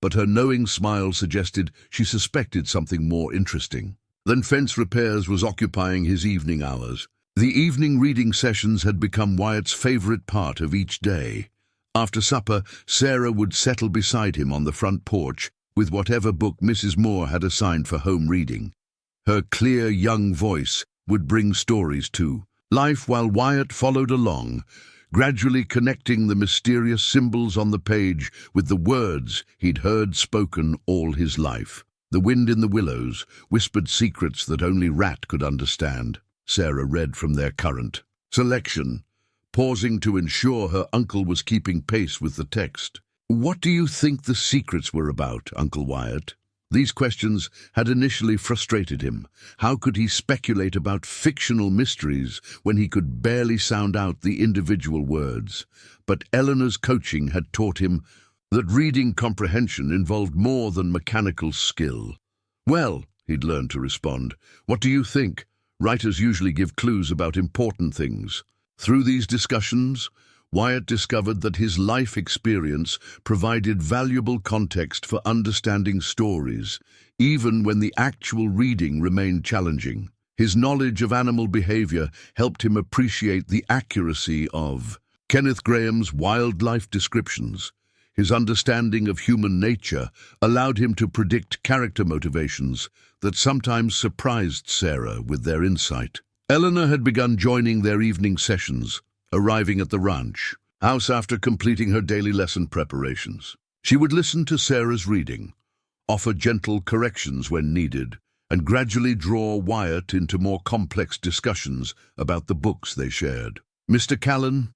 but her knowing smile suggested she suspected something more interesting. Then fence repairs was occupying his evening hours. The evening reading sessions had become Wyatt's favorite part of each day. After supper, Sarah would settle beside him on the front porch with whatever book Mrs. Moore had assigned for home reading. Her clear young voice would bring stories to life while Wyatt followed along, gradually connecting the mysterious symbols on the page with the words he'd heard spoken all his life. The wind in the willows whispered secrets that only Rat could understand. Sarah read from their current selection, pausing to ensure her uncle was keeping pace with the text. What do you think the secrets were about, Uncle Wyatt? These questions had initially frustrated him. How could he speculate about fictional mysteries when he could barely sound out the individual words? But Eleanor's coaching had taught him that reading comprehension involved more than mechanical skill. Well, he'd learned to respond, what do you think? Writers usually give clues about important things. Through these discussions, Wyatt discovered that his life experience provided valuable context for understanding stories, even when the actual reading remained challenging. His knowledge of animal behavior helped him appreciate the accuracy of Kenneth Graham's wildlife descriptions. His understanding of human nature allowed him to predict character motivations that sometimes surprised Sarah with their insight. Eleanor had begun joining their evening sessions, arriving at the ranch house after completing her daily lesson preparations. She would listen to Sarah's reading, offer gentle corrections when needed, and gradually draw Wyatt into more complex discussions about the books they shared. Mr. Callan,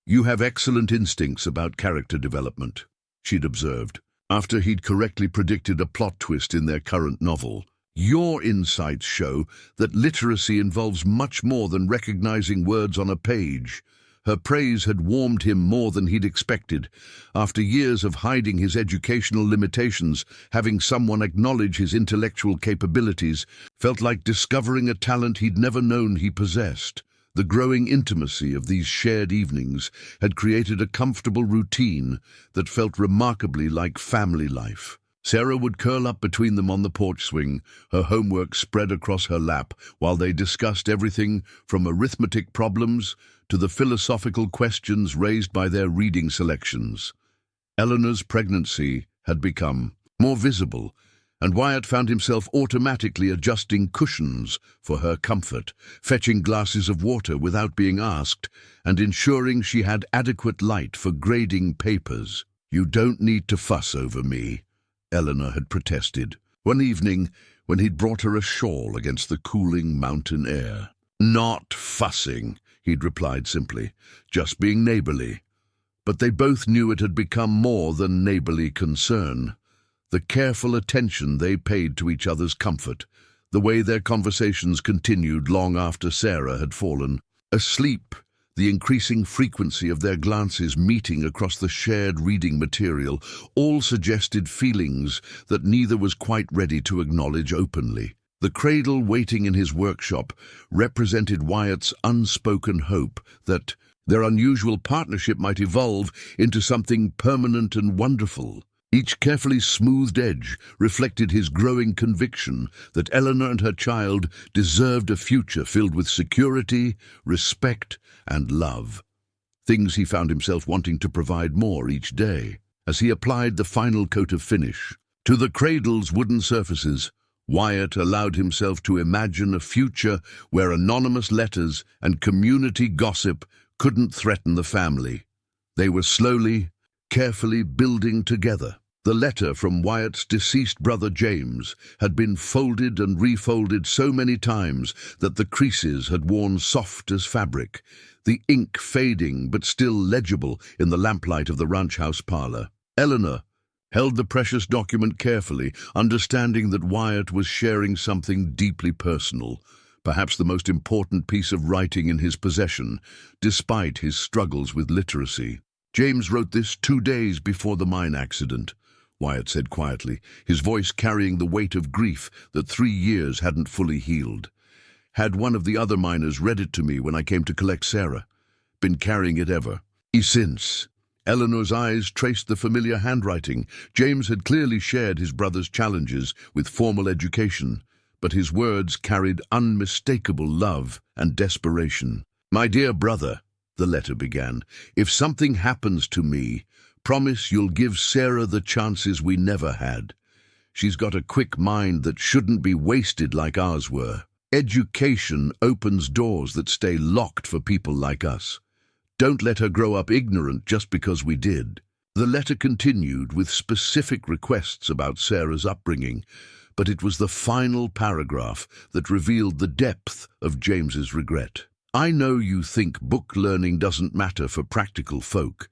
you have excellent instincts about character development, she'd observed, after he'd correctly predicted a plot twist in their current novel. Your insights show that literacy involves much more than recognizing words on a page. Her praise had warmed him more than he'd expected. After years of hiding his educational limitations, having someone acknowledge his intellectual capabilities felt like discovering a talent he'd never known he possessed. The growing intimacy of these shared evenings had created a comfortable routine that felt remarkably like family life. Sarah would curl up between them on the porch swing, her homework spread across her lap, while they discussed everything from arithmetic problems to the philosophical questions raised by their reading selections. Eleanor's pregnancy had become more visible, and Wyatt found himself automatically adjusting cushions for her comfort, fetching glasses of water without being asked, and ensuring she had adequate light for grading papers. "You don't need to fuss over me," Eleanor had protested one evening when he'd brought her a shawl against the cooling mountain air. "Not fussing," he'd replied simply, "just being neighborly." But they both knew it had become more than neighborly concern. The careful attention they paid to each other's comfort, the way their conversations continued long after Sarah had fallen asleep, the increasing frequency of their glances meeting across the shared reading material, all suggested feelings that neither was quite ready to acknowledge openly. The cradle waiting in his workshop represented Wyatt's unspoken hope that their unusual partnership might evolve into something permanent and wonderful. Each carefully smoothed edge reflected his growing conviction that Eleanor and her child deserved a future filled with security, respect, and love. Things he found himself wanting to provide more each day. As he applied the final coat of finish to the cradle's wooden surfaces, Wyatt allowed himself to imagine a future where anonymous letters and community gossip couldn't threaten the family. They were slowly, carefully building together. The letter from Wyatt's deceased brother James had been folded and refolded so many times that the creases had worn soft as fabric, the ink fading but still legible in the lamplight of the ranch house parlor. Eleanor held the precious document carefully, understanding that Wyatt was sharing something deeply personal, perhaps the most important piece of writing in his possession, despite his struggles with literacy. "James wrote this 2 days before the mine accident," Wyatt said quietly, his voice carrying the weight of grief that 3 years hadn't fully healed. "Had one of the other miners read it to me when I came to collect Sarah. Been carrying it ever since." Eleanor's eyes traced the familiar handwriting. James had clearly shared his brother's challenges with formal education, but his words carried unmistakable love and desperation. "My dear brother," the letter began, "if something happens to me, promise you'll give Sarah the chances we never had. She's got a quick mind that shouldn't be wasted like ours were. Education opens doors that stay locked for people like us. Don't let her grow up ignorant just because we did." The letter continued with specific requests about Sarah's upbringing, but it was the final paragraph that revealed the depth of James's regret. "I know you think book learning doesn't matter for practical folk,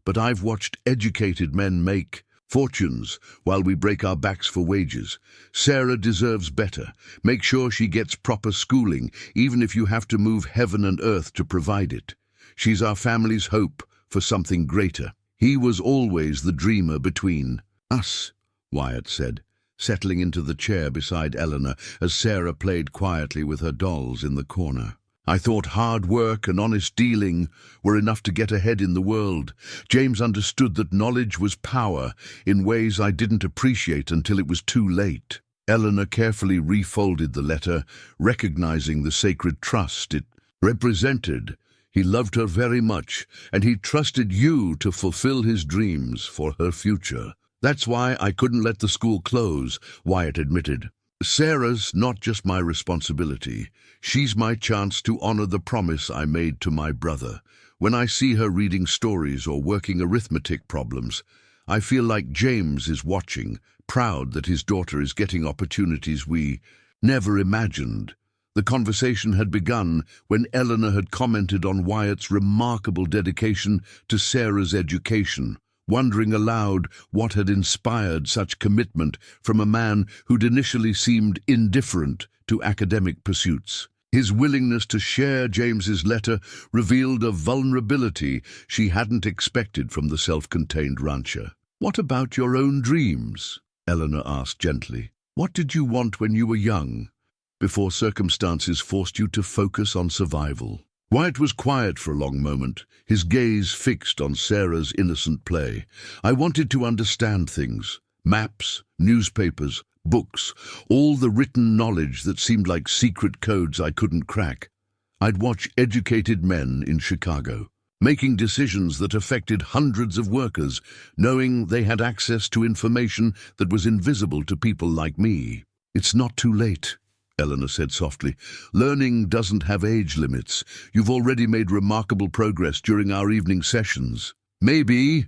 but I've watched educated men make fortunes while we break our backs for wages. Sarah deserves better. Make sure she gets proper schooling, even if you have to move heaven and earth to provide it. She's our family's hope for something greater." "He was always the dreamer between us," Wyatt said, settling into the chair beside Eleanor as Sarah played quietly with her dolls in the corner. "I thought hard work and honest dealing were enough to get ahead in the world. James understood that knowledge was power in ways I didn't appreciate until it was too late." Eleanor carefully refolded the letter, recognizing the sacred trust it represented. "He loved her very much, and he trusted you to fulfill his dreams for her future. That's why I couldn't let the school close," Wyatt admitted. "Sarah's not just my responsibility. She's my chance to honor the promise I made to my brother. When I see her reading stories or working arithmetic problems, I feel like James is watching, proud that his daughter is getting opportunities we never imagined." The conversation had begun when Eleanor had commented on Wyatt's remarkable dedication to Sarah's education. wondering aloud what had inspired such commitment from a man who'd initially seemed indifferent to academic pursuits. His willingness to share James's letter revealed a vulnerability she hadn't expected from the self-contained rancher. "What about your own dreams?" Eleanor asked gently. "What did you want when you were young, before circumstances forced you to focus on survival?" Wyatt was quiet for a long moment, his gaze fixed on Sarah's innocent play. "I wanted to understand things. Maps, newspapers, books, all the written knowledge that seemed like secret codes I couldn't crack. I'd watch educated men in Chicago, making decisions that affected hundreds of workers, knowing they had access to information that was invisible to people like me." "It's not too late," Eleanor said softly. "Learning doesn't have age limits. You've already made remarkable progress during our evening sessions." "Maybe,"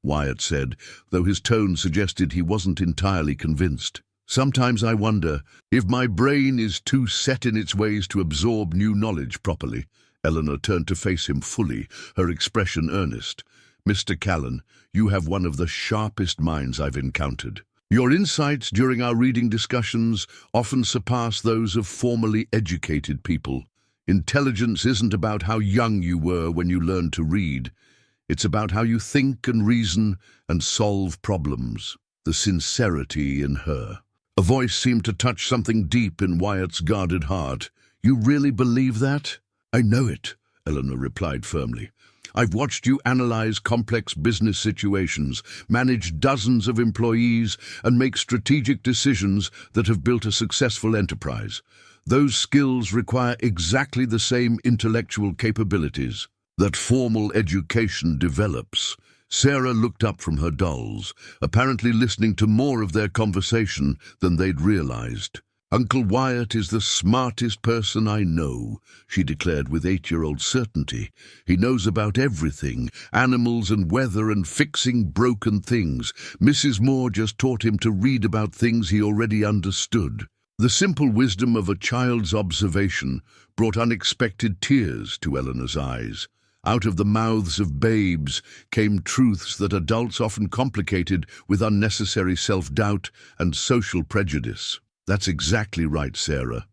Wyatt said, though his tone suggested he wasn't entirely convinced. "Sometimes I wonder if my brain is too set in its ways to absorb new knowledge properly." Eleanor turned to face him fully, her expression earnest. "Mr. Callan, you have one of the sharpest minds I've encountered. Your insights during our reading discussions often surpass those of formally educated people. Intelligence isn't about how young you were when you learned to read. It's about how you think and reason and solve problems." The sincerity in her. A voice seemed to touch something deep in Wyatt's guarded heart. "You really believe that?" "I know it," Eleanor replied firmly. "I've watched you analyze complex business situations, manage dozens of employees, and make strategic decisions that have built a successful enterprise. Those skills require exactly the same intellectual capabilities that formal education develops." Sarah looked up from her dolls, apparently listening to more of their conversation than they'd realized. "Uncle Wyatt is the smartest person I know," she declared with 8-year-old certainty. "He knows about everything, animals and weather and fixing broken things. Mrs. Moore just taught him to read about things he already understood." The simple wisdom of a child's observation brought unexpected tears to Eleanor's eyes. Out of the mouths of babes came truths that adults often complicated with unnecessary self-doubt and social prejudice. "That's exactly right, Sarah."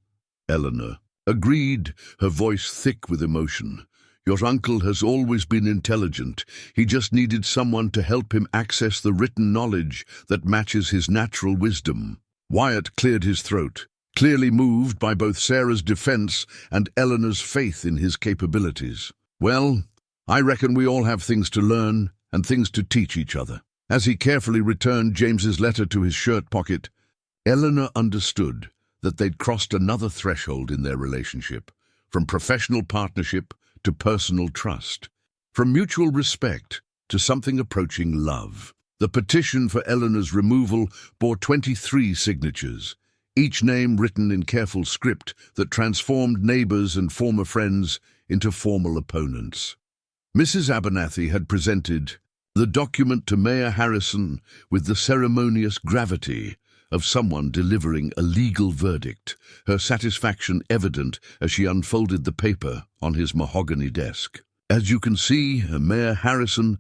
Eleanor agreed, her voice thick with emotion. "Your uncle has always been intelligent. He just needed someone to help him access the written knowledge that matches his natural wisdom." Wyatt cleared his throat, clearly moved by both Sarah's defense and Eleanor's faith in his capabilities. "Well, I reckon we all have things to learn and things to teach each other." As he carefully returned James's letter to his shirt pocket, Eleanor understood that they'd crossed another threshold in their relationship, from professional partnership to personal trust, from mutual respect to something approaching love. The petition for Eleanor's removal bore 23 signatures, each name written in careful script that transformed neighbors and former friends into formal opponents. Mrs. Abernathy had presented the document to Mayor Harrison with the ceremonious gravity of someone delivering a legal verdict, her satisfaction evident as she unfolded the paper on his mahogany desk. "As you can see, Mayor Harrison,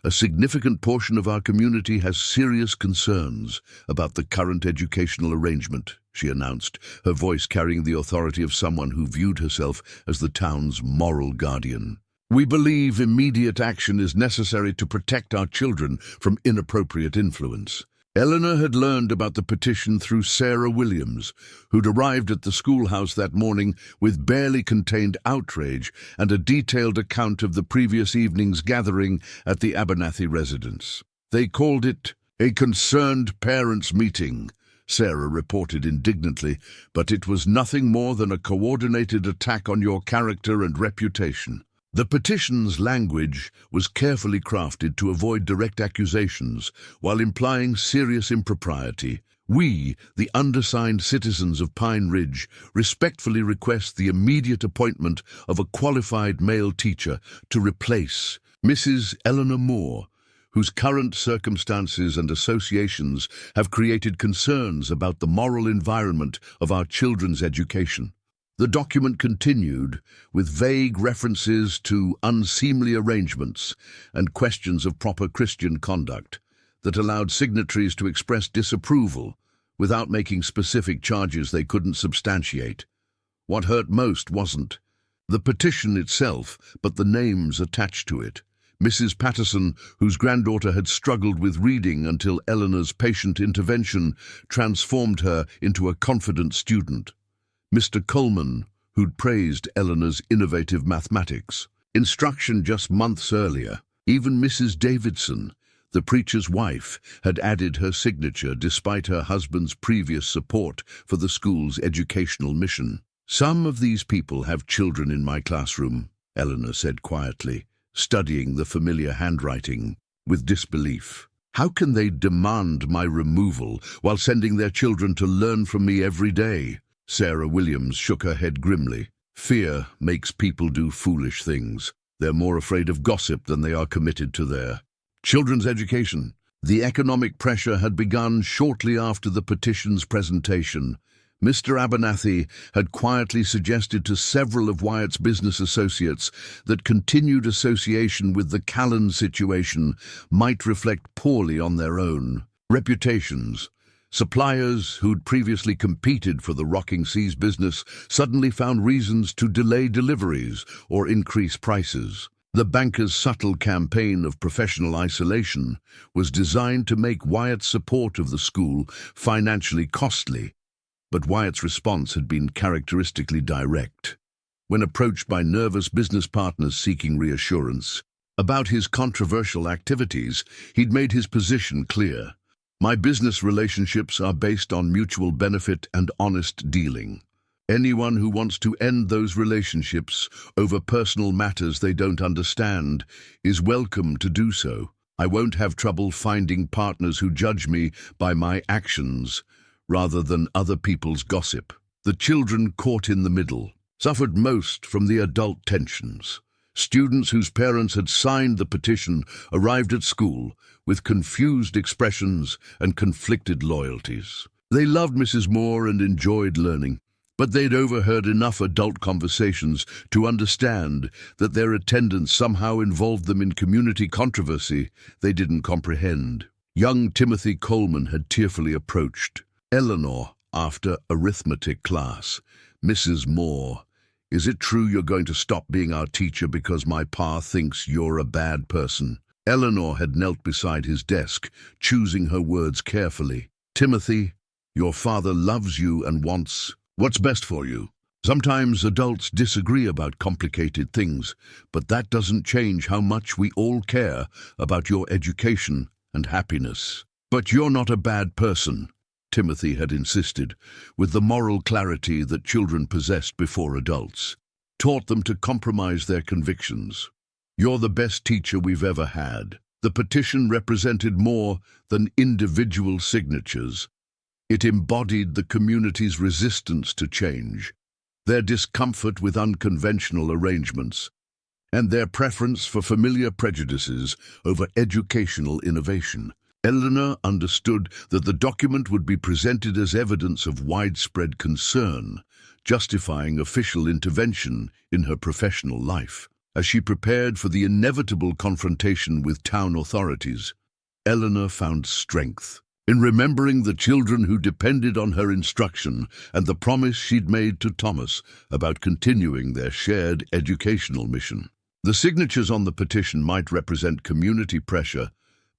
a significant portion of our community has serious concerns about the current educational arrangement," she announced, her voice carrying the authority of someone who viewed herself as the town's moral guardian. "We believe immediate action is necessary to protect our children from inappropriate influence." Eleanor had learned about the petition through Sarah Williams, who'd arrived at the schoolhouse that morning with barely contained outrage and a detailed account of the previous evening's gathering at the Abernathy residence. "They called it a concerned parents' meeting," Sarah reported indignantly, "but it was nothing more than a coordinated attack on your character and reputation." The petition's language was carefully crafted to avoid direct accusations while implying serious impropriety. "We, the undersigned citizens of Pine Ridge, respectfully request the immediate appointment of a qualified male teacher to replace Mrs. Eleanor Moore, whose current circumstances and associations have created concerns about the moral environment of our children's education." The document continued with vague references to unseemly arrangements and questions of proper Christian conduct that allowed signatories to express disapproval without making specific charges they couldn't substantiate. What hurt most wasn't the petition itself, but the names attached to it. Mrs. Patterson, whose granddaughter had struggled with reading until Eleanor's patient intervention transformed her into a confident student. Mr. Coleman, who'd praised Eleanor's innovative mathematics. Instruction just months earlier. Even Mrs. Davidson, the preacher's wife, had added her signature despite her husband's previous support for the school's educational mission. "Some of these people have children in my classroom," Eleanor said quietly, studying the familiar handwriting with disbelief. "How can they demand my removal while sending their children to learn from me every day?" Sarah Williams shook her head grimly. "Fear makes people do foolish things. They're more afraid of gossip than they are committed to their children's education." The economic pressure had begun shortly after the petition's presentation. Mr. Abernathy had quietly suggested to several of Wyatt's business associates that continued association with the Callan situation might reflect poorly on their own reputations. Suppliers who'd previously competed for the Rocking Seas business suddenly found reasons to delay deliveries or increase prices. The banker's subtle campaign of professional isolation was designed to make Wyatt's support of the school financially costly, but Wyatt's response had been characteristically direct. When approached by nervous business partners seeking reassurance about his controversial activities, he'd made his position clear. "My business relationships are based on mutual benefit and honest dealing. Anyone who wants to end those relationships over personal matters they don't understand is welcome to do so. I won't have trouble finding partners who judge me by my actions rather than other people's gossip." The children caught in the middle suffered most from the adult tensions. Students whose parents had signed the petition arrived at school with confused expressions and conflicted loyalties. They loved Mrs. Moore and enjoyed learning, but they'd overheard enough adult conversations to understand that their attendance somehow involved them in community controversy they didn't comprehend. Young Timothy Coleman had tearfully approached Eleanor after arithmetic class. "Mrs. Moore, is it true you're going to stop being our teacher because my pa thinks you're a bad person?" Eleanor had knelt beside his desk, choosing her words carefully. "Timothy, your father loves you and wants what's best for you. Sometimes adults disagree about complicated things, but that doesn't change how much we all care about your education and happiness." "But you're not a bad person," Timothy had insisted, with the moral clarity that children possessed before adults, taught them to compromise their convictions. "You're the best teacher we've ever had." The petition represented more than individual signatures. It embodied the community's resistance to change, their discomfort with unconventional arrangements, and their preference for familiar prejudices over educational innovation. Eleanor understood that the document would be presented as evidence of widespread concern, justifying official intervention in her professional life. As she prepared for the inevitable confrontation with town authorities, Eleanor found strength in remembering the children who depended on her instruction and the promise she'd made to Thomas about continuing their shared educational mission. The signatures on the petition might represent community pressure,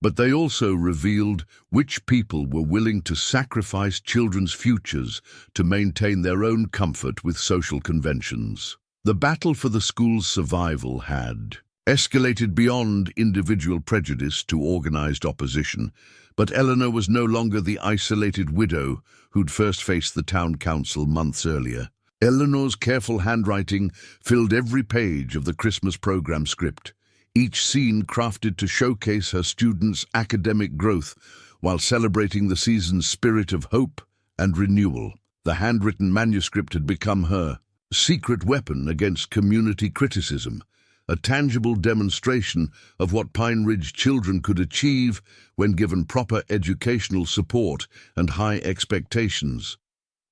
but they also revealed which people were willing to sacrifice children's futures to maintain their own comfort with social conventions. The battle for the school's survival had escalated beyond individual prejudice to organized opposition, but Eleanor was no longer the isolated widow who'd first faced the town council months earlier. Eleanor's careful handwriting filled every page of the Christmas program script, each scene crafted to showcase her students' academic growth while celebrating the season's spirit of hope and renewal. The handwritten manuscript had become her secret weapon against community criticism, a tangible demonstration of what Pine Ridge children could achieve when given proper educational support and high expectations.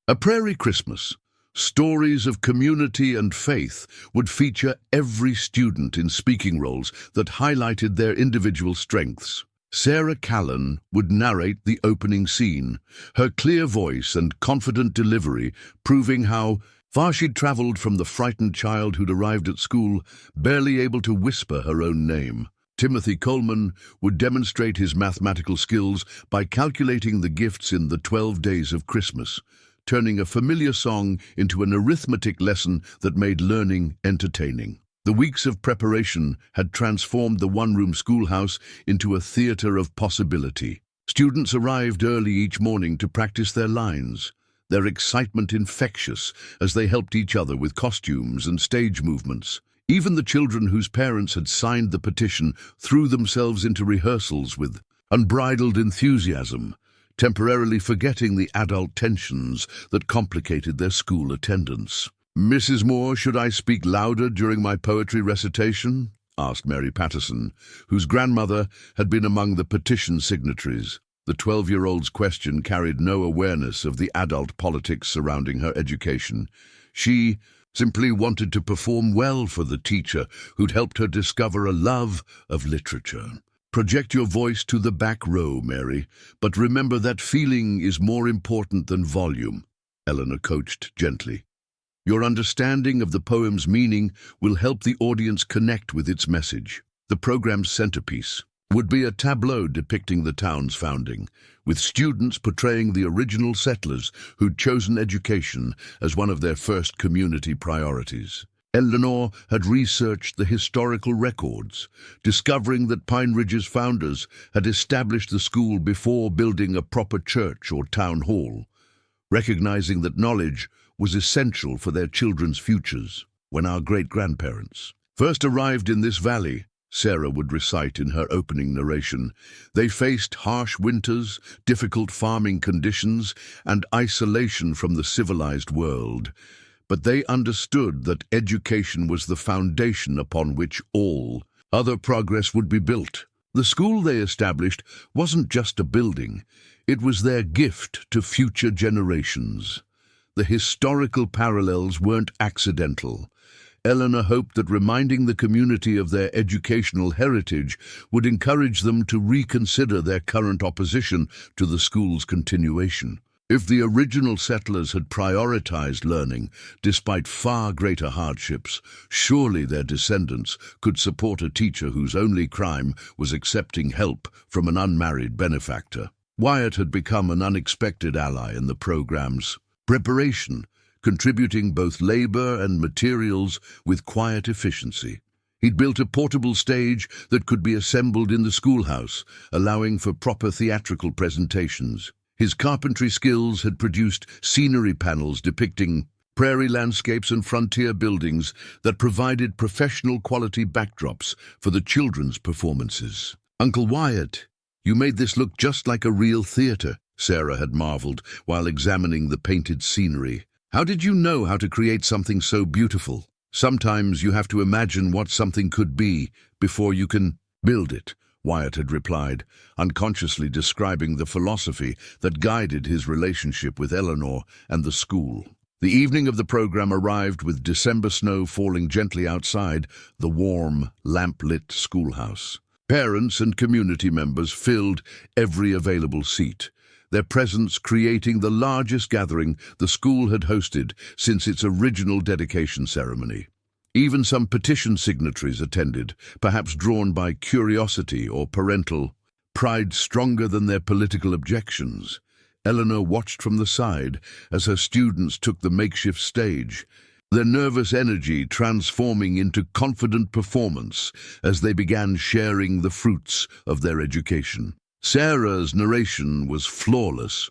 A Prairie Christmas Stories of community and faith would feature every student in speaking roles that highlighted their individual strengths. Sarah Callan would narrate the opening scene, her clear voice and confident delivery proving how far she'd traveled from the frightened child who'd arrived at school, barely able to whisper her own name. Timothy Coleman would demonstrate his mathematical skills by calculating the gifts in the 12 Days of Christmas, turning a familiar song into an arithmetic lesson that made learning entertaining. The weeks of preparation had transformed the one-room schoolhouse into a theater of possibility. Students arrived early each morning to practice their lines, their excitement infectious as they helped each other with costumes and stage movements. Even the children whose parents had signed the petition threw themselves into rehearsals with unbridled enthusiasm, temporarily forgetting the adult tensions that complicated their school attendance. "Mrs. Moore, should I speak louder during my poetry recitation?" asked Mary Patterson, whose grandmother had been among the petition signatories. The 12-year-old's question carried no awareness of the adult politics surrounding her education. She simply wanted to perform well for the teacher who'd helped her discover a love of literature. "Project your voice to the back row, Mary, but remember that feeling is more important than volume," Eleanor coached gently. "Your understanding of the poem's meaning will help the audience connect with its message." The program's centerpiece would be a tableau depicting the town's founding, with students portraying the original settlers who'd chosen education as one of their first community priorities. Eleanor had researched the historical records, discovering that Pine Ridge's founders had established the school before building a proper church or town hall, recognizing that knowledge was essential for their children's futures. "When our great-grandparents first arrived in this valley," Sarah would recite in her opening narration, "they faced harsh winters, difficult farming conditions, and isolation from the civilized world. But they understood that education was the foundation upon which all other progress would be built. The school they established wasn't just a building, it was their gift to future generations." The historical parallels weren't accidental. Eleanor hoped that reminding the community of their educational heritage would encourage them to reconsider their current opposition to the school's continuation. If the original settlers had prioritized learning despite far greater hardships, surely their descendants could support a teacher whose only crime was accepting help from an unmarried benefactor. Wyatt had become an unexpected ally in the program's preparation, contributing both labor and materials with quiet efficiency. He'd built a portable stage that could be assembled in the schoolhouse, allowing for proper theatrical presentations. His carpentry skills had produced scenery panels depicting prairie landscapes and frontier buildings that provided professional quality backdrops for the children's performances. "Uncle Wyatt, you made this look just like a real theater," Sarah had marveled while examining the painted scenery. "How did you know how to create something so beautiful?" "Sometimes you have to imagine what something could be before you can build it," Wyatt had replied, unconsciously describing the philosophy that guided his relationship with Eleanor and the school. The evening of the program arrived with December snow falling gently outside the warm, lamp-lit schoolhouse. Parents and community members filled every available seat, their presence creating the largest gathering the school had hosted since its original dedication ceremony. Even some petition signatories attended, perhaps drawn by curiosity or parental pride stronger than their political objections. Eleanor watched from the side as her students took the makeshift stage, their nervous energy transforming into confident performance as they began sharing the fruits of their education. Sarah's narration was flawless,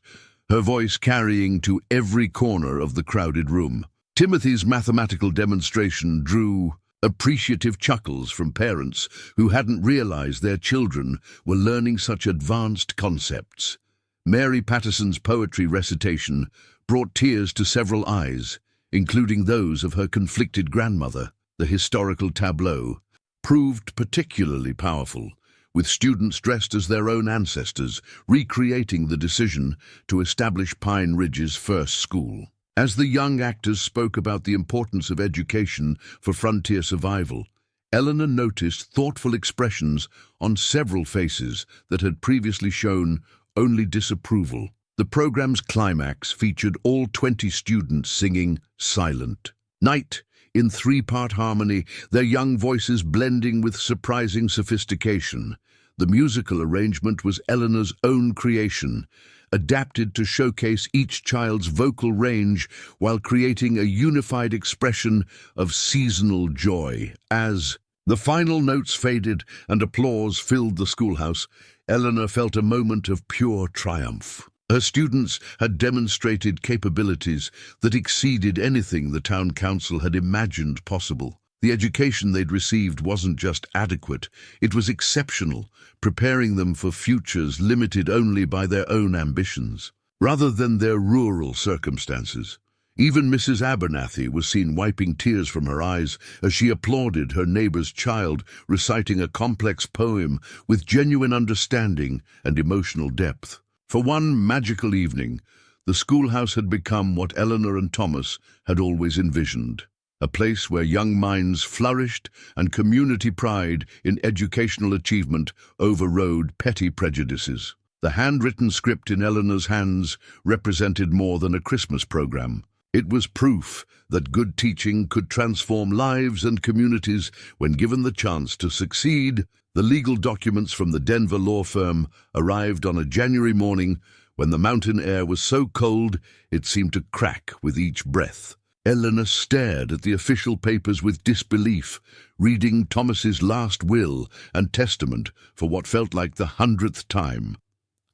her voice carrying to every corner of the crowded room. Timothy's mathematical demonstration drew appreciative chuckles from parents who hadn't realized their children were learning such advanced concepts. Mary Patterson's poetry recitation brought tears to several eyes, including those of her conflicted grandmother. The historical tableau proved particularly powerful, with students dressed as their own ancestors, recreating the decision to establish Pine Ridge's first school. As the young actors spoke about the importance of education for frontier survival, Eleanor noticed thoughtful expressions on several faces that had previously shown only disapproval. The program's climax featured all 20 students singing Silent Night in three-part harmony, their young voices blending with surprising sophistication. The musical arrangement was Eleanor's own creation, adapted to showcase each child's vocal range while creating a unified expression of seasonal joy. As the final notes faded and applause filled the schoolhouse, Eleanor felt a moment of pure triumph. Her students had demonstrated capabilities that exceeded anything the town council had imagined possible. The education they'd received wasn't just adequate, it was exceptional, preparing them for futures limited only by their own ambitions, rather than their rural circumstances. Even Mrs. Abernathy was seen wiping tears from her eyes as she applauded her neighbor's child reciting a complex poem with genuine understanding and emotional depth. For one magical evening, the schoolhouse had become what Eleanor and Thomas had always envisioned. A place where young minds flourished and community pride in educational achievement overrode petty prejudices. The handwritten script in Eleanor's hands represented more than a Christmas program. It was proof that good teaching could transform lives and communities when given the chance to succeed. The legal documents from the Denver law firm arrived on a January morning when the mountain air was so cold it seemed to crack with each breath. Eleanor stared at the official papers with disbelief, reading Thomas's last will and testament for what felt like the 100th time.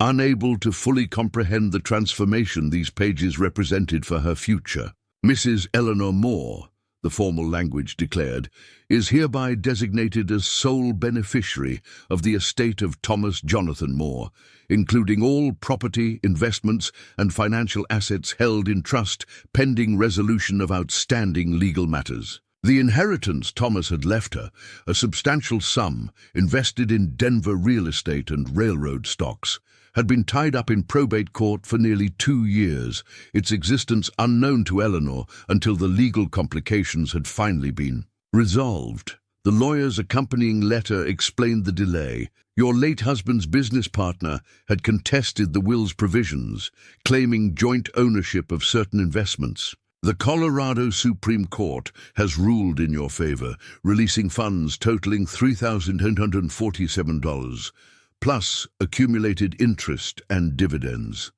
Unable to fully comprehend the transformation these pages represented for her future, Mrs. Eleanor Moore, the formal language declared, is hereby designated as sole beneficiary of the estate of Thomas Jonathan Moore, including all property, investments, and financial assets held in trust pending resolution of outstanding legal matters. The inheritance Thomas had left her, a substantial sum invested in Denver real estate and railroad stocks, had been tied up in probate court for nearly 2 years, its existence unknown to Eleanor until the legal complications had finally been resolved. The lawyer's accompanying letter explained the delay. Your late husband's business partner had contested the will's provisions, claiming joint ownership of certain investments. The Colorado Supreme Court has ruled in your favor, releasing funds totaling $3,947, plus accumulated interest and dividends.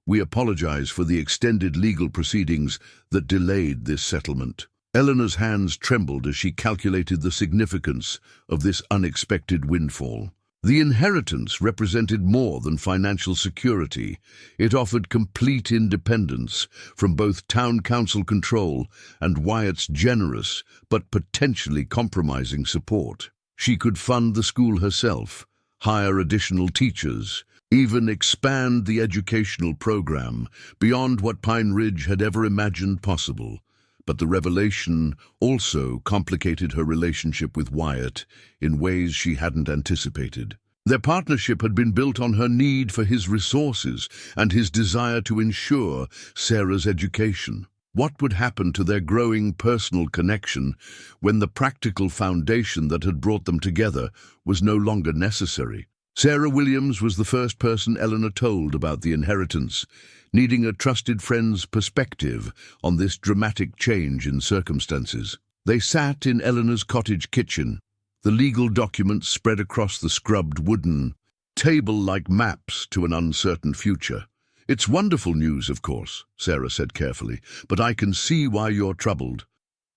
We apologize for the extended legal proceedings that delayed this settlement. Eleanor's hands trembled as she calculated the significance of this unexpected windfall. The inheritance represented more than financial security. It offered complete independence from both town council control and Wyatt's generous but potentially compromising support. She could fund the school herself, hire additional teachers, even expand the educational program beyond what Pine Ridge had ever imagined possible. But the revelation also complicated her relationship with Wyatt in ways she hadn't anticipated. Their partnership had been built on her need for his resources and his desire to ensure Sarah's education. What would happen to their growing personal connection when the practical foundation that had brought them together was no longer necessary? Sarah Williams was the first person Eleanor told about the inheritance, needing a trusted friend's perspective on this dramatic change in circumstances. They sat in Eleanor's cottage kitchen, the legal documents spread across the scrubbed wooden table like maps to an uncertain future. It's wonderful news, of course, Sarah said carefully, but I can see why you're troubled.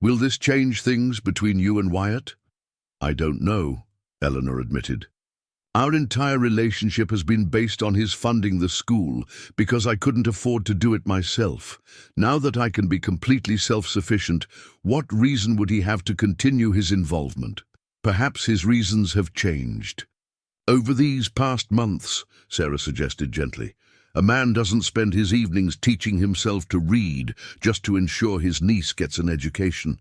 Will this change things between you and Wyatt? I don't know, Eleanor admitted. Our entire relationship has been based on his funding the school because I couldn't afford to do it myself. Now that I can be completely self-sufficient, what reason would he have to continue his involvement? Perhaps his reasons have changed. Over these past months, Sarah suggested gently, a man doesn't spend his evenings teaching himself to read just to ensure his niece gets an education.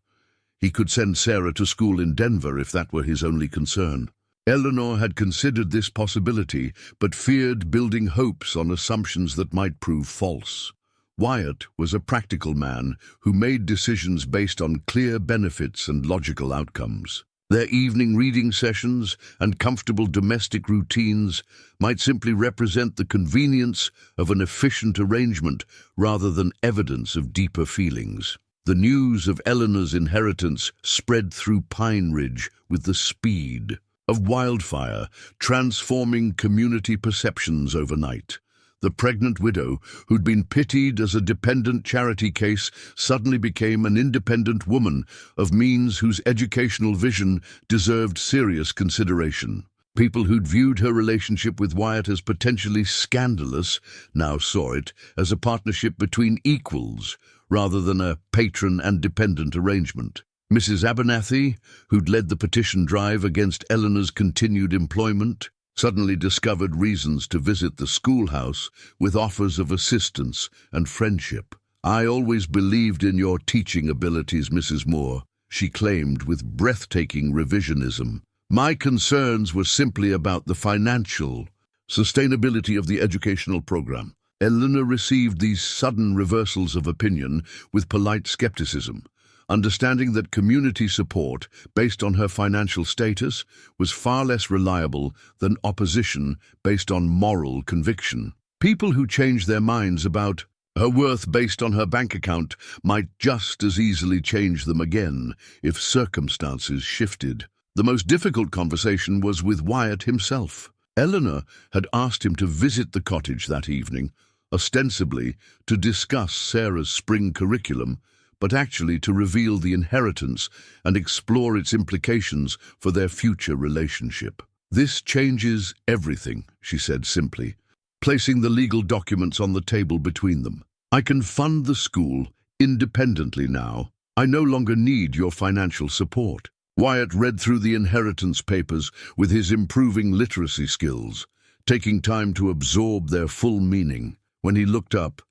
He could send Sarah to school in Denver if that were his only concern. Eleanor had considered this possibility, but feared building hopes on assumptions that might prove false. Wyatt was a practical man who made decisions based on clear benefits and logical outcomes. Their evening reading sessions and comfortable domestic routines might simply represent the convenience of an efficient arrangement rather than evidence of deeper feelings. The news of Eleanor's inheritance spread through Pine Ridge with the speed of wildfire, transforming community perceptions overnight. The pregnant widow, who'd been pitied as a dependent charity case, suddenly became an independent woman of means whose educational vision deserved serious consideration. People who'd viewed her relationship with Wyatt as potentially scandalous now saw it as a partnership between equals rather than a patron and dependent arrangement. Mrs. Abernathy, who'd led the petition drive against Eleanor's continued employment, suddenly discovered reasons to visit the schoolhouse with offers of assistance and friendship. "I always believed in your teaching abilities, Mrs. Moore," she claimed with breathtaking revisionism. "My concerns were simply about the financial sustainability of the educational program." Eleanor received these sudden reversals of opinion with polite skepticism, understanding that community support based on her financial status was far less reliable than opposition based on moral conviction. People who changed their minds about her worth based on her bank account might just as easily change them again if circumstances shifted. The most difficult conversation was with Wyatt himself. Eleanor had asked him to visit the cottage that evening, ostensibly to discuss Sarah's spring curriculum, but actually to reveal the inheritance and explore its implications for their future relationship. "This changes everything," she said simply, placing the legal documents on the table between them. "I can fund the school independently now. I no longer need your financial support." Wyatt read through the inheritance papers with his improving literacy skills, taking time to absorb their full meaning. When he looked up,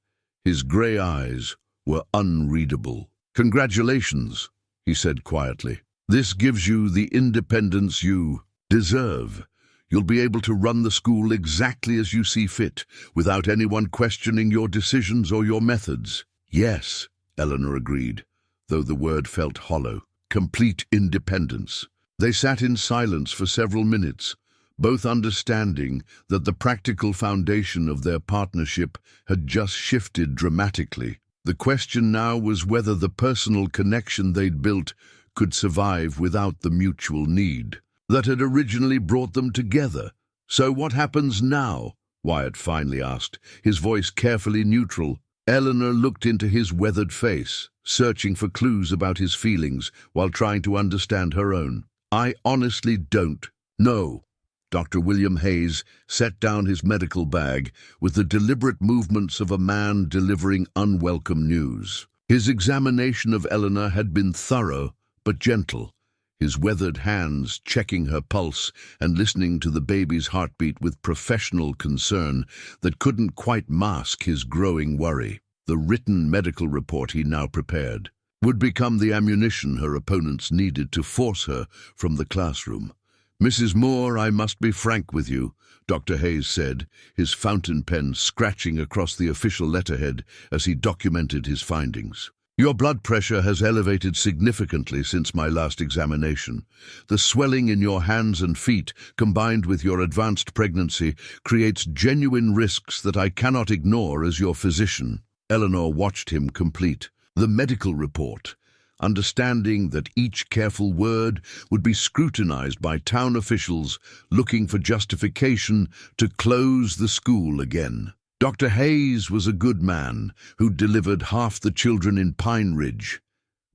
his grey eyes were unreadable. "Congratulations," he said quietly. "This gives you the independence you deserve. You'll be able to run the school exactly as you see fit, without anyone questioning your decisions or your methods." "Yes," Eleanor agreed, though the word felt hollow. "Complete independence." They sat in silence for several minutes, both understanding that the practical foundation of their partnership had just shifted dramatically. The question now was whether the personal connection they'd built could survive without the mutual need that had originally brought them together. "So what happens now?" Wyatt finally asked, his voice carefully neutral. Eleanor looked into his weathered face, searching for clues about his feelings while trying to understand her own. "I honestly don't know." Dr. William Hayes set down his medical bag with the deliberate movements of a man delivering unwelcome news. His examination of Eleanor had been thorough but gentle, his weathered hands checking her pulse and listening to the baby's heartbeat with professional concern that couldn't quite mask his growing worry. The written medical report he now prepared would become the ammunition her opponents needed to force her from the classroom. "Mrs. Moore, I must be frank with you," Dr. Hayes said, his fountain pen scratching across the official letterhead as he documented his findings. "Your blood pressure has elevated significantly since my last examination. The swelling in your hands and feet, combined with your advanced pregnancy, creates genuine risks that I cannot ignore as your physician." Eleanor watched him complete the medical report, understanding that each careful word would be scrutinized by town officials looking for justification to close the school again. Dr. Hayes was a good man who delivered half the children in Pine Ridge,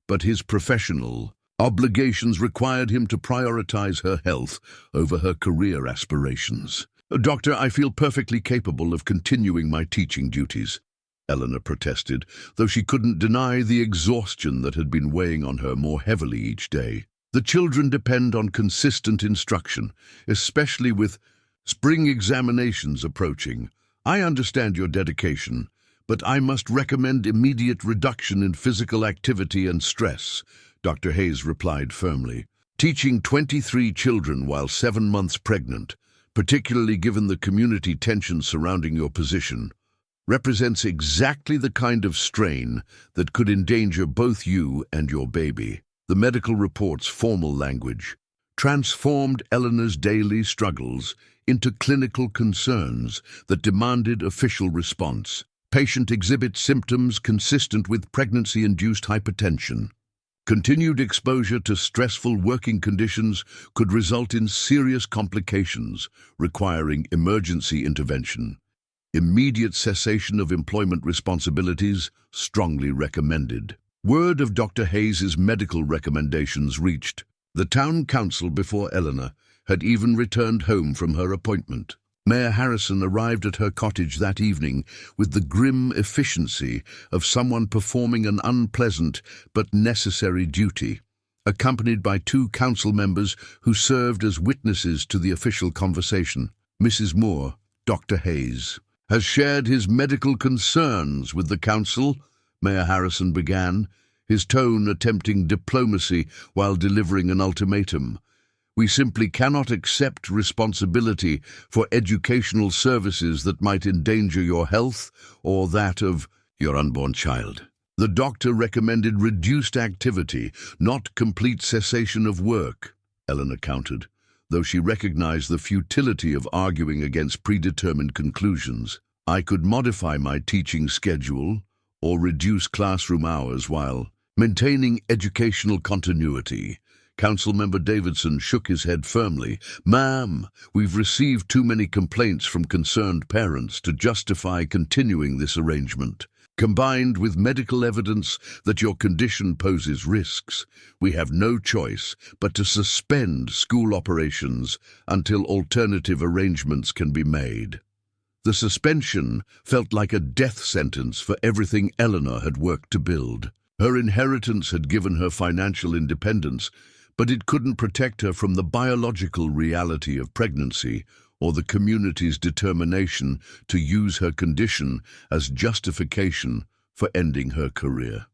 but his professional obligations required him to prioritize her health over her career aspirations. "Doctor, I feel perfectly capable of continuing my teaching duties," Eleanor protested, though she couldn't deny the exhaustion that had been weighing on her more heavily each day. "The children depend on consistent instruction, especially with spring examinations approaching. I understand your dedication, but I must recommend immediate reduction in physical activity and stress," Dr. Hayes replied firmly. "Teaching 23 children while 7 months pregnant, particularly given the community tension surrounding your position, represents exactly the kind of strain that could endanger both you and your baby. The medical report's formal language transformed Eleanor's daily struggles into clinical concerns that demanded official response. Patient exhibits symptoms consistent with pregnancy-induced hypertension. Continued exposure to stressful working conditions could result in serious complications requiring emergency intervention. Immediate cessation of employment responsibilities strongly recommended. Word of Dr. Hayes's medical recommendations reached the town council before Eleanor had even returned home from her appointment. Mayor Harrison arrived at her cottage that evening with the grim efficiency of someone performing an unpleasant but necessary duty, accompanied by 2 council members who served as witnesses to the official conversation. Mrs. Moore, Dr. Hayes, has shared his medical concerns with the council, Mayor Harrison began, his tone attempting diplomacy while delivering an ultimatum. We simply cannot accept responsibility for educational services that might endanger your health or that of your unborn child. The doctor recommended reduced activity, not complete cessation of work, Eleanor countered, though she recognized the futility of arguing against predetermined conclusions. I could modify my teaching schedule or reduce classroom hours while maintaining educational continuity. Councilmember Davidson shook his head firmly. Ma'am, we've received too many complaints from concerned parents to justify continuing this arrangement. Combined with medical evidence that your condition poses risks, we have no choice but to suspend school operations until alternative arrangements can be made. The suspension felt like a death sentence for everything Eleanor had worked to build. Her inheritance had given her financial independence, but it couldn't protect her from the biological reality of pregnancy or the community's determination to use her condition as justification for ending her career.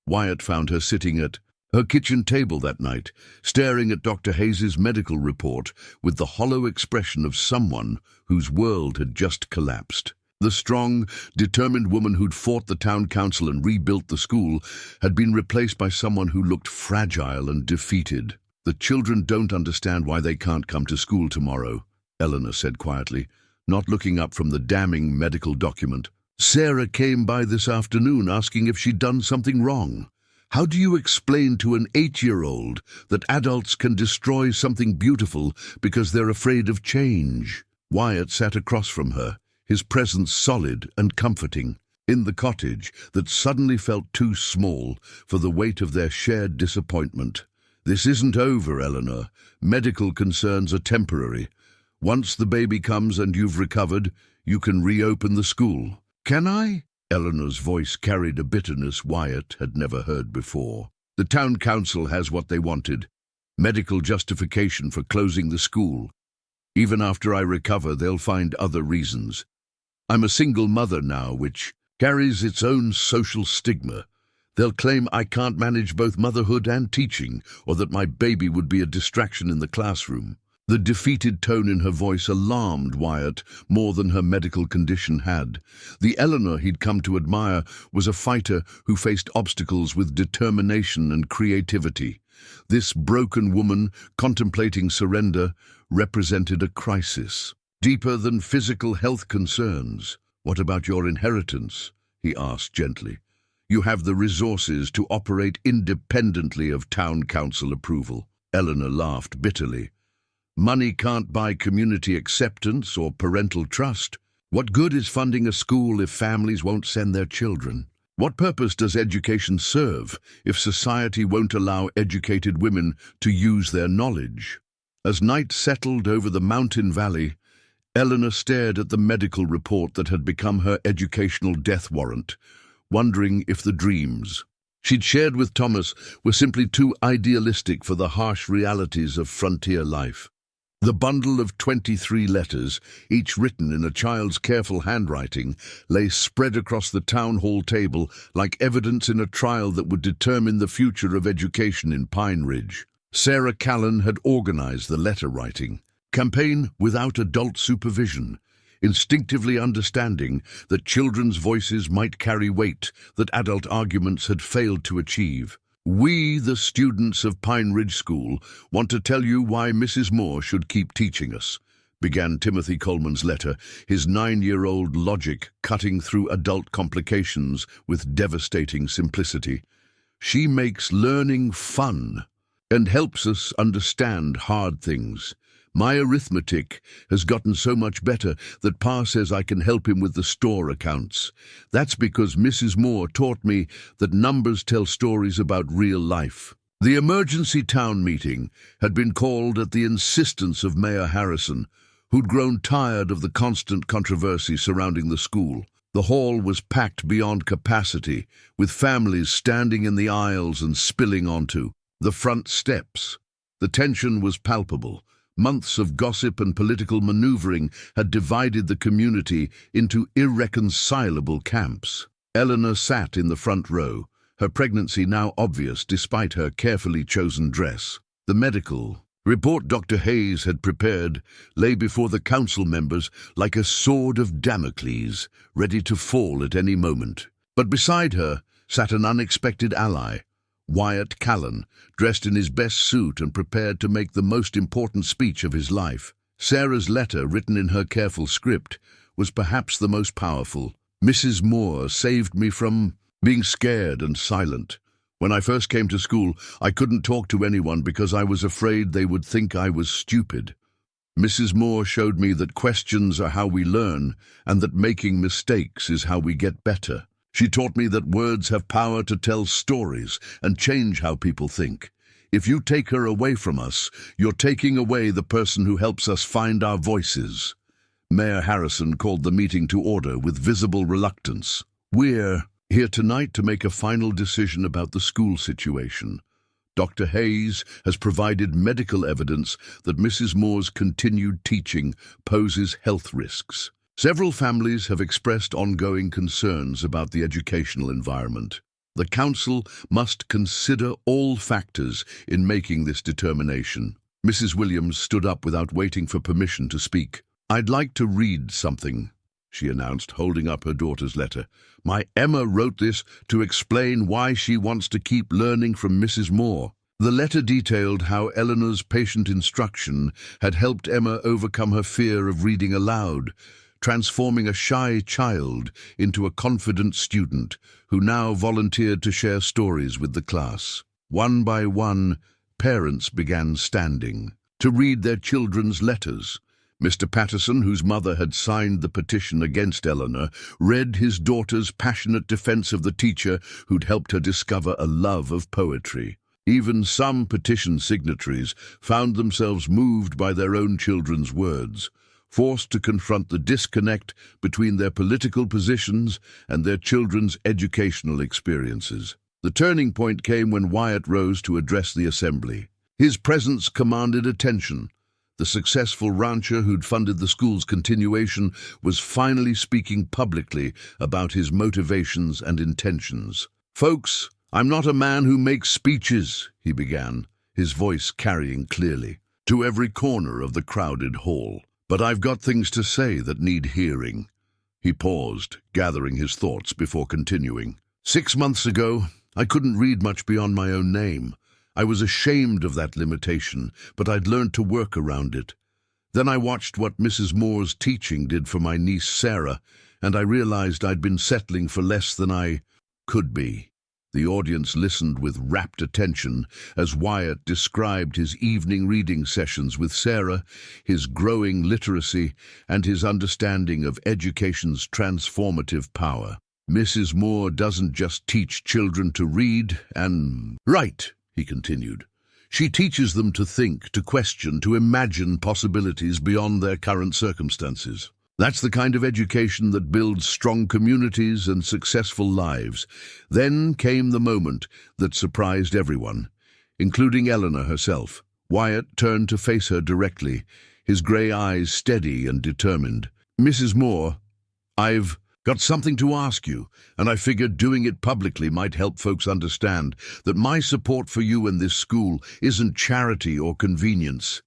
Wyatt found her sitting at her kitchen table that night, staring at Dr. Hayes's medical report with the hollow expression of someone whose world had just collapsed. The strong, determined woman who'd fought the town council and rebuilt the school had been replaced by someone who looked fragile and defeated. The children don't understand why they can't come to school tomorrow, Eleanor said quietly, not looking up from the damning medical document. Sarah came by this afternoon asking if she'd done something wrong. How do you explain to an 8-year-old that adults can destroy something beautiful because they're afraid of change? Wyatt sat across from her, his presence solid and comforting, in the cottage that suddenly felt too small for the weight of their shared disappointment. This isn't over, Eleanor. Medical concerns are temporary. Once the baby comes and you've recovered, you can reopen the school. Can I? Eleanor's voice carried a bitterness Wyatt had never heard before. The town council has what they wanted: medical justification for closing the school. Even after I recover, they'll find other reasons. I'm a single mother now, which carries its own social stigma. They'll claim I can't manage both motherhood and teaching, or that my baby would be a distraction in the classroom. The defeated tone in her voice alarmed Wyatt more than her medical condition had. The Eleanor he'd come to admire was a fighter who faced obstacles with determination and creativity. This broken woman, contemplating surrender, represented a crisis. Deeper than physical health concerns. What about your inheritance? He asked gently. You have the resources to operate independently of town council approval. Eleanor laughed bitterly. Money can't buy community acceptance or parental trust. What good is funding a school if families won't send their children? What purpose does education serve if society won't allow educated women to use their knowledge? As night settled over the mountain valley, Eleanor stared at the medical report that had become her educational death warrant, wondering if the dreams she'd shared with Thomas were simply too idealistic for the harsh realities of frontier life. The bundle of 23 letters, each written in a child's careful handwriting, lay spread across the town hall table like evidence in a trial that would determine the future of education in Pine Ridge. Sarah Callan had organized the letter-writing campaign without adult supervision, instinctively understanding that children's voices might carry weight that adult arguments had failed to achieve. We, the students of Pine Ridge School, want to tell you why Mrs. Moore should keep teaching us, began Timothy Coleman's letter, his 9-year-old logic cutting through adult complications with devastating simplicity. She makes learning fun and helps us understand hard things. My arithmetic has gotten so much better that Pa says I can help him with the store accounts. That's because Mrs. Moore taught me that numbers tell stories about real life. The emergency town meeting had been called at the insistence of Mayor Harrison, who'd grown tired of the constant controversy surrounding the school. The hall was packed beyond capacity, with families standing in the aisles and spilling onto the front steps. The tension was palpable. Months of gossip and political maneuvering had divided the community into irreconcilable camps. Eleanor sat in the front row, her pregnancy now obvious despite her carefully chosen dress. The medical report Dr. Hayes had prepared lay before the council members like a sword of Damocles, ready to fall at any moment. But beside her sat an unexpected ally, Wyatt Callan, dressed in his best suit and prepared to make the most important speech of his life. Sarah's letter, written in her careful script, was perhaps the most powerful. Mrs. Moore saved me from being scared and silent. When I first came to school, I couldn't talk to anyone because I was afraid they would think I was stupid. Mrs. Moore showed me that questions are how we learn and that making mistakes is how we get better. She taught me that words have power to tell stories and change how people think. If you take her away from us, you're taking away the person who helps us find our voices. Mayor Harrison called the meeting to order with visible reluctance. We're here tonight to make a final decision about the school situation. Dr. Hayes has provided medical evidence that Mrs. Moore's continued teaching poses health risks. Several families have expressed ongoing concerns about the educational environment. The council must consider all factors in making this determination. Mrs. Williams stood up without waiting for permission to speak. "I'd like to read something," she announced, holding up her daughter's letter. "My Emma wrote this to explain why she wants to keep learning from Mrs. Moore." The letter detailed how Eleanor's patient instruction had helped Emma overcome her fear of reading aloud, transforming a shy child into a confident student who now volunteered to share stories with the class. One by one, parents began standing to read their children's letters. Mr. Patterson, whose mother had signed the petition against Eleanor, read his daughter's passionate defense of the teacher who'd helped her discover a love of poetry. Even some petition signatories found themselves moved by their own children's words, forced to confront the disconnect between their political positions and their children's educational experiences. The turning point came when Wyatt rose to address the assembly. His presence commanded attention. The successful rancher who'd funded the school's continuation was finally speaking publicly about his motivations and intentions. "Folks, I'm not a man who makes speeches," he began, his voice carrying clearly to every corner of the crowded hall. "But I've got things to say that need hearing." He paused, gathering his thoughts before continuing. 6 months ago, I couldn't read much beyond my own name. I was ashamed of that limitation, but I'd learned to work around it. Then I watched what Mrs. Moore's teaching did for my niece Sarah, and I realized I'd been settling for less than I could be. The audience listened with rapt attention as Wyatt described his evening reading sessions with Sarah, his growing literacy, and his understanding of education's transformative power. "Mrs. Moore doesn't just teach children to read and write," he continued. "She teaches them to think, to question, to imagine possibilities beyond their current circumstances. That's the kind of education that builds strong communities and successful lives." Then came the moment that surprised everyone, including Eleanor herself. Wyatt turned to face her directly, his grey eyes steady and determined. "Mrs. Moore, I've got something to ask you, and I figured doing it publicly might help folks understand that my support for you and this school isn't charity or convenience.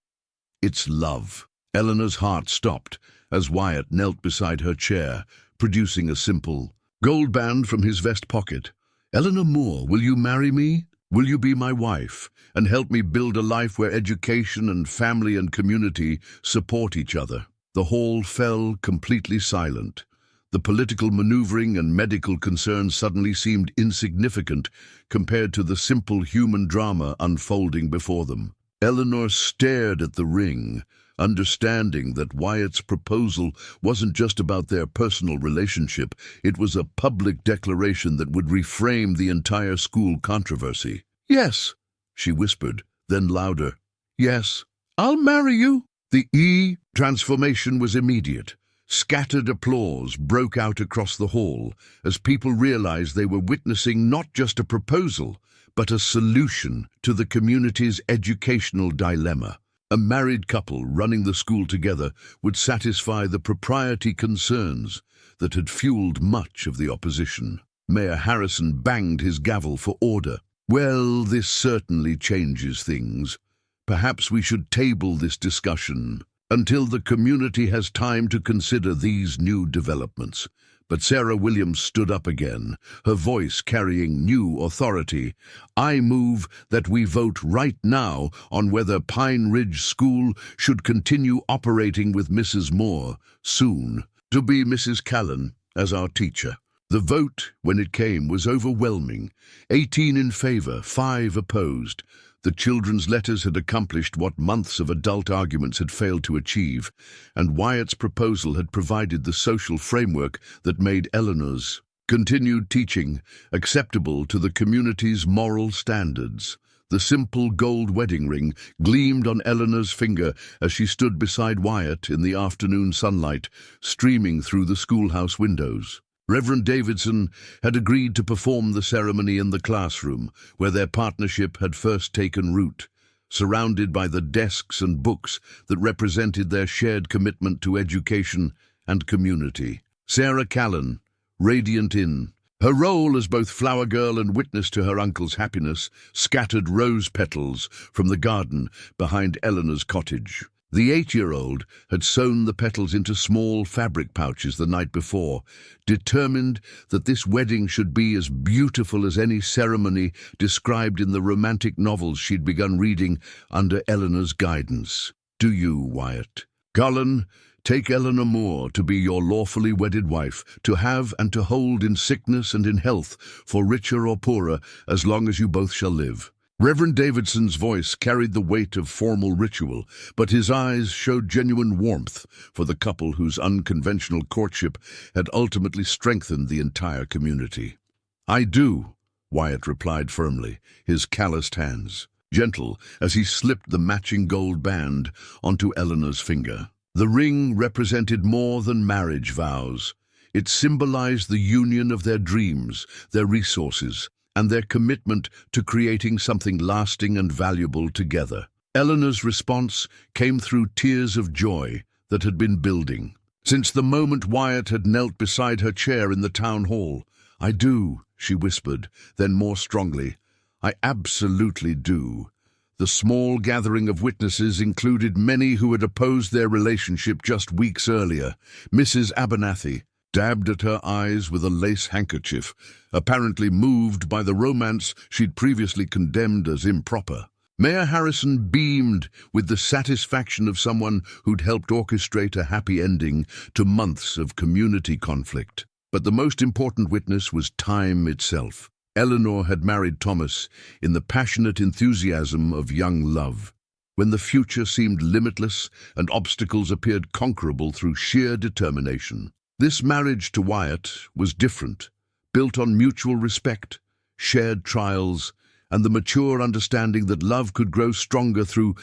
It's love." Eleanor's heart stopped as Wyatt knelt beside her chair, producing a simple gold band from his vest pocket. "Eleanor Moore, will you marry me? Will you be my wife and help me build a life where education and family and community support each other?" The hall fell completely silent. The political maneuvering and medical concerns suddenly seemed insignificant compared to the simple human drama unfolding before them. Eleanor stared at the ring, understanding that Wyatt's proposal wasn't just about their personal relationship, it was a public declaration that would reframe the entire school controversy. "Yes," she whispered, then louder, "Yes, I'll marry you." The transformation was immediate. Scattered applause broke out across the hall as people realized they were witnessing not just a proposal, but a solution to the community's educational dilemma. A married couple running the school together would satisfy the propriety concerns that had fueled much of the opposition. Mayor Harrison banged his gavel for order. "Well, this certainly changes things. Perhaps we should table this discussion until the community has time to consider these new developments." But Sarah Williams stood up again, her voice carrying new authority. "I move that we vote right now on whether Pine Ridge School should continue operating with Mrs. Moore, soon to be Mrs. Callan, as our teacher." The vote, when it came, was overwhelming. 18 in favor, 5 opposed. The children's letters had accomplished what months of adult arguments had failed to achieve, and Wyatt's proposal had provided the social framework that made Eleanor's continued teaching acceptable to the community's moral standards. The simple gold wedding ring gleamed on Eleanor's finger as she stood beside Wyatt in the afternoon sunlight, streaming through the schoolhouse windows. Reverend Davidson had agreed to perform the ceremony in the classroom, where their partnership had first taken root, surrounded by the desks and books that represented their shared commitment to education and community. Sarah Callan, radiant in her role as both flower girl and witness to her uncle's happiness, scattered rose petals from the garden behind Eleanor's cottage. The 8-year-old had sewn the petals into small fabric pouches the night before, determined that this wedding should be as beautiful as any ceremony described in the romantic novels she'd begun reading under Eleanor's guidance. "Do you, Wyatt Callan, take Eleanor Moore to be your lawfully wedded wife, to have and to hold in sickness and in health, for richer or poorer, as long as you both shall live." Reverend Davidson's voice carried the weight of formal ritual, but his eyes showed genuine warmth for the couple whose unconventional courtship had ultimately strengthened the entire community. "I do," Wyatt replied firmly, his calloused hands gentle as he slipped the matching gold band onto Eleanor's finger. The ring represented more than marriage vows. It symbolized the union of their dreams, their resources, and their commitment to creating something lasting and valuable together. Eleanor's response came through tears of joy that had been building. Since the moment Wyatt had knelt beside her chair in the town hall. "I do," she whispered, then more strongly, "I absolutely do." The small gathering of witnesses included many who had opposed their relationship just weeks earlier. Mrs. Abernathy dabbed at her eyes with a lace handkerchief, apparently moved by the romance she'd previously condemned as improper. Mayor Harrison beamed with the satisfaction of someone who'd helped orchestrate a happy ending to months of community conflict. But the most important witness was time itself. Eleanor had married Thomas in the passionate enthusiasm of young love, when the future seemed limitless and obstacles appeared conquerable through sheer determination. This marriage to Wyatt was different, built on mutual respect, shared trials, and the mature understanding that love could grow stronger through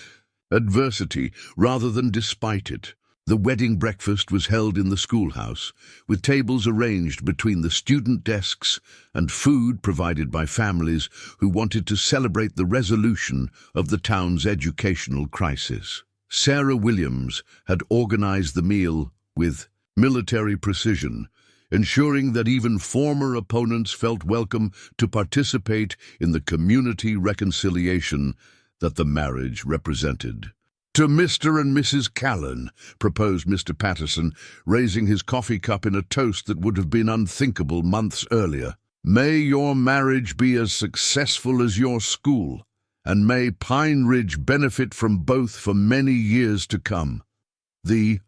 adversity rather than despite it. The wedding breakfast was held in the schoolhouse, with tables arranged between the student desks and food provided by families who wanted to celebrate the resolution of the town's educational crisis. Sarah Williams had organized the meal with military precision, ensuring that even former opponents felt welcome to participate in the community reconciliation that the marriage represented. "To Mr. and Mrs. Callan," proposed Mr. Patterson, raising his coffee cup in a toast that would have been unthinkable months earlier. "May your marriage be as successful as your school, and may Pine Ridge benefit from both for many years to come." The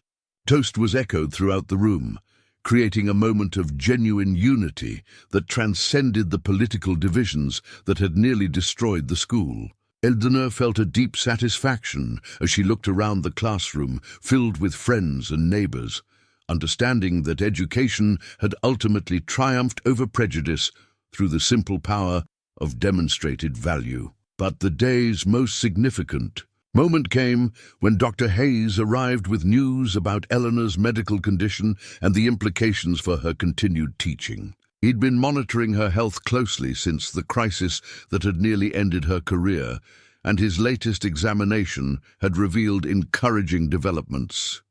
toast was echoed throughout the room, creating a moment of genuine unity that transcended the political divisions that had nearly destroyed the school. Eleanor felt a deep satisfaction as she looked around the classroom, filled with friends and neighbors, understanding that education had ultimately triumphed over prejudice through the simple power of demonstrated value. But the day's most significant moment came when Dr. Hayes arrived with news about Eleanor's medical condition and the implications for her continued teaching. He'd been monitoring her health closely since the crisis that had nearly ended her career, and his latest examination had revealed encouraging developments.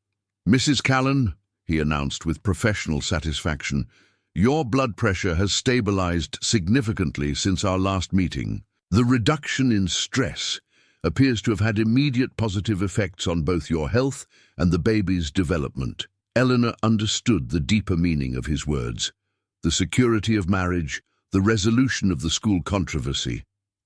"Mrs. Callan," he announced with professional satisfaction, "your blood pressure has stabilized significantly since our last meeting. The reduction in stress appears to have had immediate positive effects on both your health and the baby's development." Eleanor understood the deeper meaning of his words: the security of marriage, the resolution of the school controversy,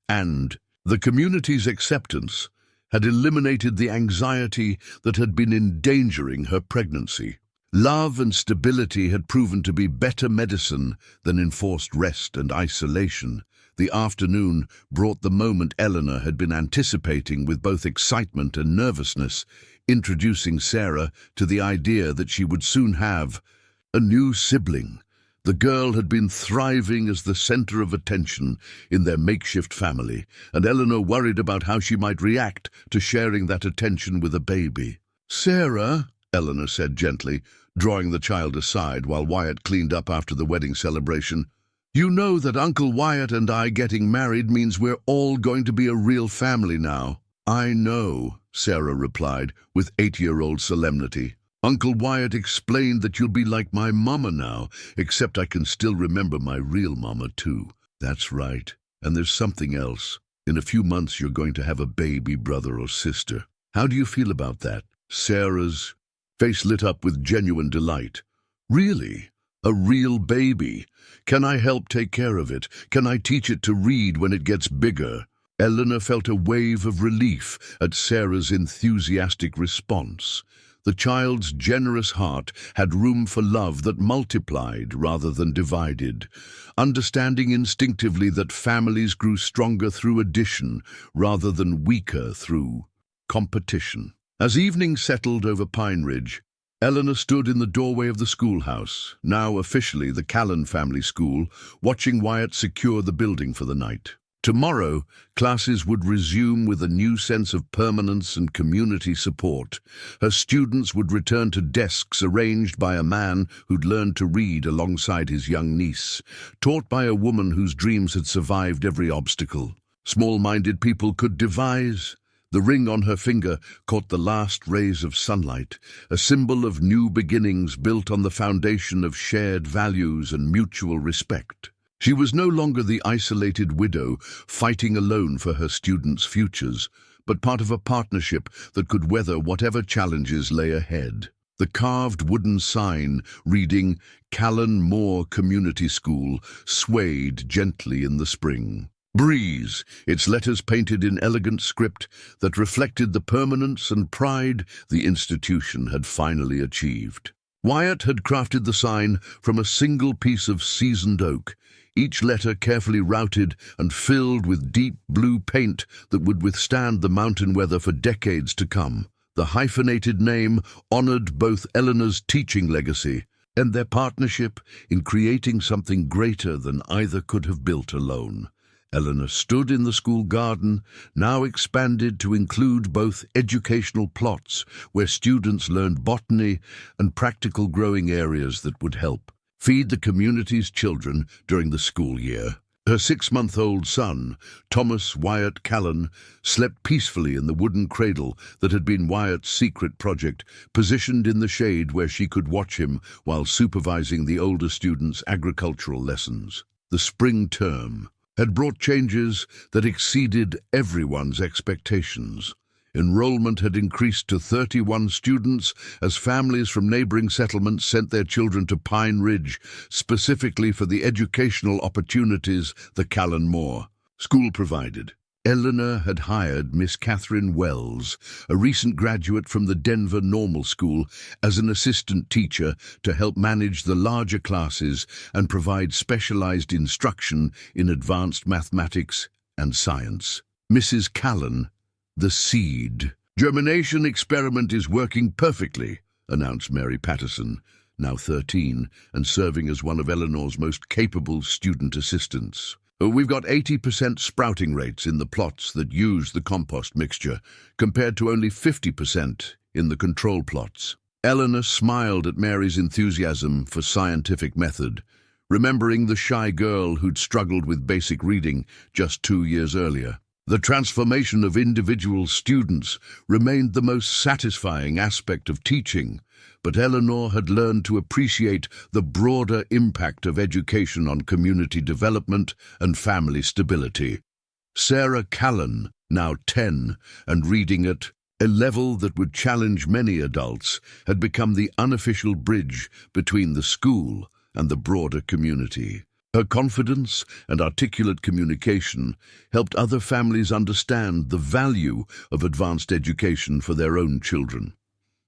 and the community's acceptance had eliminated the anxiety that had been endangering her pregnancy. Love and stability had proven to be better medicine than enforced rest and isolation. The afternoon brought the moment Eleanor had been anticipating with both excitement and nervousness, introducing Sarah to the idea that she would soon have a new sibling. The girl had been thriving as the center of attention in their makeshift family, and Eleanor worried about how she might react to sharing that attention with a baby. "Sarah," Eleanor said gently, drawing the child aside while Wyatt cleaned up after the wedding celebration, "you know that Uncle Wyatt and I getting married means we're all going to be a real family now." "I know," Sarah replied with 8-year-old solemnity. "Uncle Wyatt explained that you'll be like my mama now, except I can still remember my real mama too." "That's right. And there's something else. In a few months you're going to have a baby brother or sister. How do you feel about that?" Sarah's face lit up with genuine delight. "Really? A real baby? Can I help take care of it? Can I teach it to read when it gets bigger?" Eleanor felt a wave of relief at Sarah's enthusiastic response. The child's generous heart had room for love that multiplied rather than divided, understanding instinctively that families grew stronger through addition rather than weaker through competition. As evening settled over Pine Ridge, Eleanor stood in the doorway of the schoolhouse, now officially the Callan family school, watching Wyatt secure the building for the night. Tomorrow, classes would resume with a new sense of permanence and community support. Her students would return to desks arranged by a man who'd learned to read alongside his young niece, taught by a woman whose dreams had survived every obstacle. Small-minded people could devise. The ring on her finger caught the last rays of sunlight, a symbol of new beginnings built on the foundation of shared values and mutual respect. She was no longer the isolated widow fighting alone for her students' futures, but part of a partnership that could weather whatever challenges lay ahead. The carved wooden sign reading Eleanor Moore Community School swayed gently in the spring breeze, its letters painted in elegant script that reflected the permanence and pride the institution had finally achieved. Wyatt had crafted the sign from a single piece of seasoned oak, each letter carefully routed and filled with deep blue paint that would withstand the mountain weather for decades to come. The hyphenated name honored both Eleanor's teaching legacy and their partnership in creating something greater than either could have built alone. Eleanor stood in the school garden, now expanded to include both educational plots where students learned botany and practical growing areas that would help feed the community's children during the school year. Her 6-month-old son, Thomas Wyatt Callan, slept peacefully in the wooden cradle that had been Wyatt's secret project, positioned in the shade where she could watch him while supervising the older students' agricultural lessons. The spring term had brought changes that exceeded everyone's expectations. Enrollment had increased to 31 students as families from neighboring settlements sent their children to Pine Ridge, specifically for the educational opportunities the Callen Moore school provided. Eleanor had hired Miss Catherine Wells, a recent graduate from the Denver Normal School, as an assistant teacher to help manage the larger classes and provide specialized instruction in advanced mathematics and science. Mrs. Callan, the seed. Germination experiment is working perfectly, announced Mary Patterson, now 13, and serving as one of Eleanor's most capable student assistants. We've got 80% sprouting rates in the plots that use the compost mixture, compared to only 50% in the control plots. Eleanor smiled at Mary's enthusiasm for scientific method, remembering the shy girl who'd struggled with basic reading just 2 years earlier. The transformation of individual students remained the most satisfying aspect of teaching, but Eleanor had learned to appreciate the broader impact of education on community development and family stability. Sarah Callan, now 10, and reading at a level that would challenge many adults, had become the unofficial bridge between the school and the broader community. Her confidence and articulate communication helped other families understand the value of advanced education for their own children.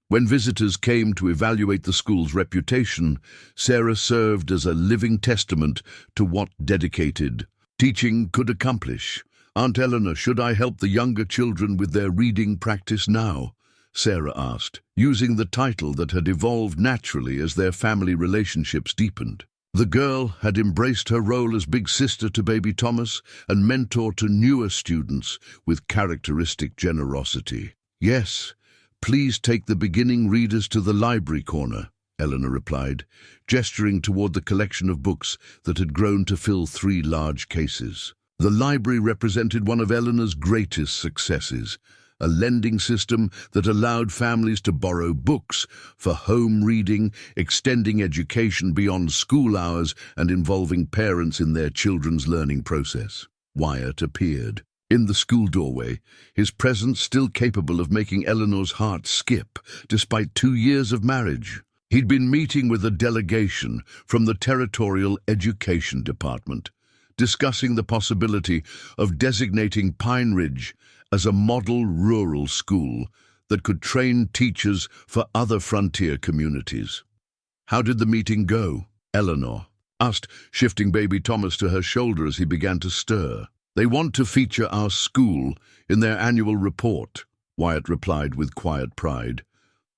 When visitors came to evaluate the school's reputation, Sarah served as a living testament to what dedicated teaching could accomplish. "Aunt Eleanor, should I help the younger children with their reading practice now?" Sarah asked, using the title that had evolved naturally as their family relationships deepened. The girl had embraced her role as big sister to baby Thomas and mentor to newer students with characteristic generosity. "Yes, please take the beginning readers to the library corner," Eleanor replied, gesturing toward the collection of books that had grown to fill 3 large cases. The library represented one of Eleanor's greatest successes, a lending system that allowed families to borrow books for home reading, extending education beyond school hours and involving parents in their children's learning process. Wyatt appeared in the school doorway, his presence still capable of making Eleanor's heart skip, despite 2 years of marriage. He'd been meeting with a delegation from the Territorial Education Department, discussing the possibility of designating Pine Ridge as a model rural school that could train teachers for other frontier communities. "How did the meeting go?" Eleanor asked, shifting baby Thomas to her shoulder as he began to stir. "They want to feature our school in their annual report," Wyatt replied with quiet pride.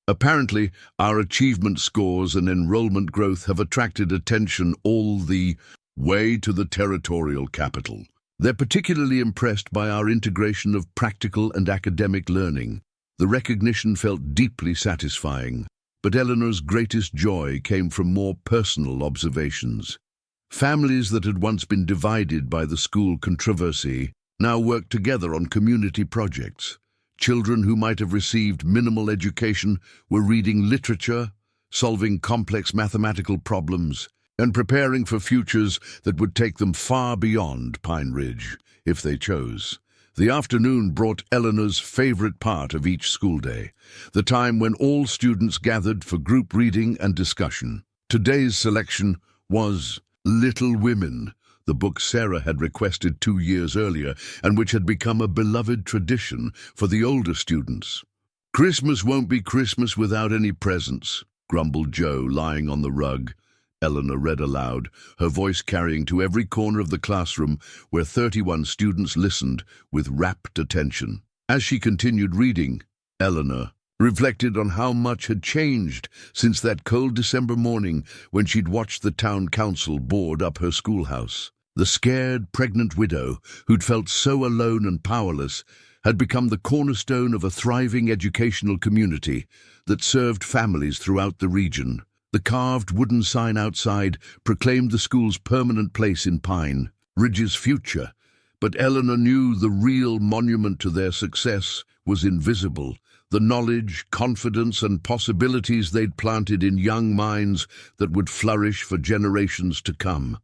"Apparently, our achievement scores and enrollment growth have attracted attention all the way to the territorial capital. They're particularly impressed by our integration of practical and academic learning." The recognition felt deeply satisfying, but Eleanor's greatest joy came from more personal observations. Families that had once been divided by the school controversy now worked together on community projects. Children who might have received minimal education were reading literature, solving complex mathematical problems, and preparing for futures that would take them far beyond Pine Ridge, if they chose. The afternoon brought Eleanor's favorite part of each school day, the time when all students gathered for group reading and discussion. Today's selection was Little Women, the book Sarah had requested 2 years earlier and which had become a beloved tradition for the older students. "Christmas won't be Christmas without any presents," grumbled Joe, lying on the rug. Eleanor read aloud, her voice carrying to every corner of the classroom where 31 students listened with rapt attention. As she continued reading, Eleanor reflected on how much had changed since that cold December morning when she'd watched the town council board up her schoolhouse. The scared, pregnant widow, who'd felt so alone and powerless, had become the cornerstone of a thriving educational community that served families throughout the region. The carved wooden sign outside proclaimed the school's permanent place in Pine Ridge's future, but Eleanor knew the real monument to their success was invisible. The knowledge, confidence, and possibilities they'd planted in young minds that would flourish for generations to come.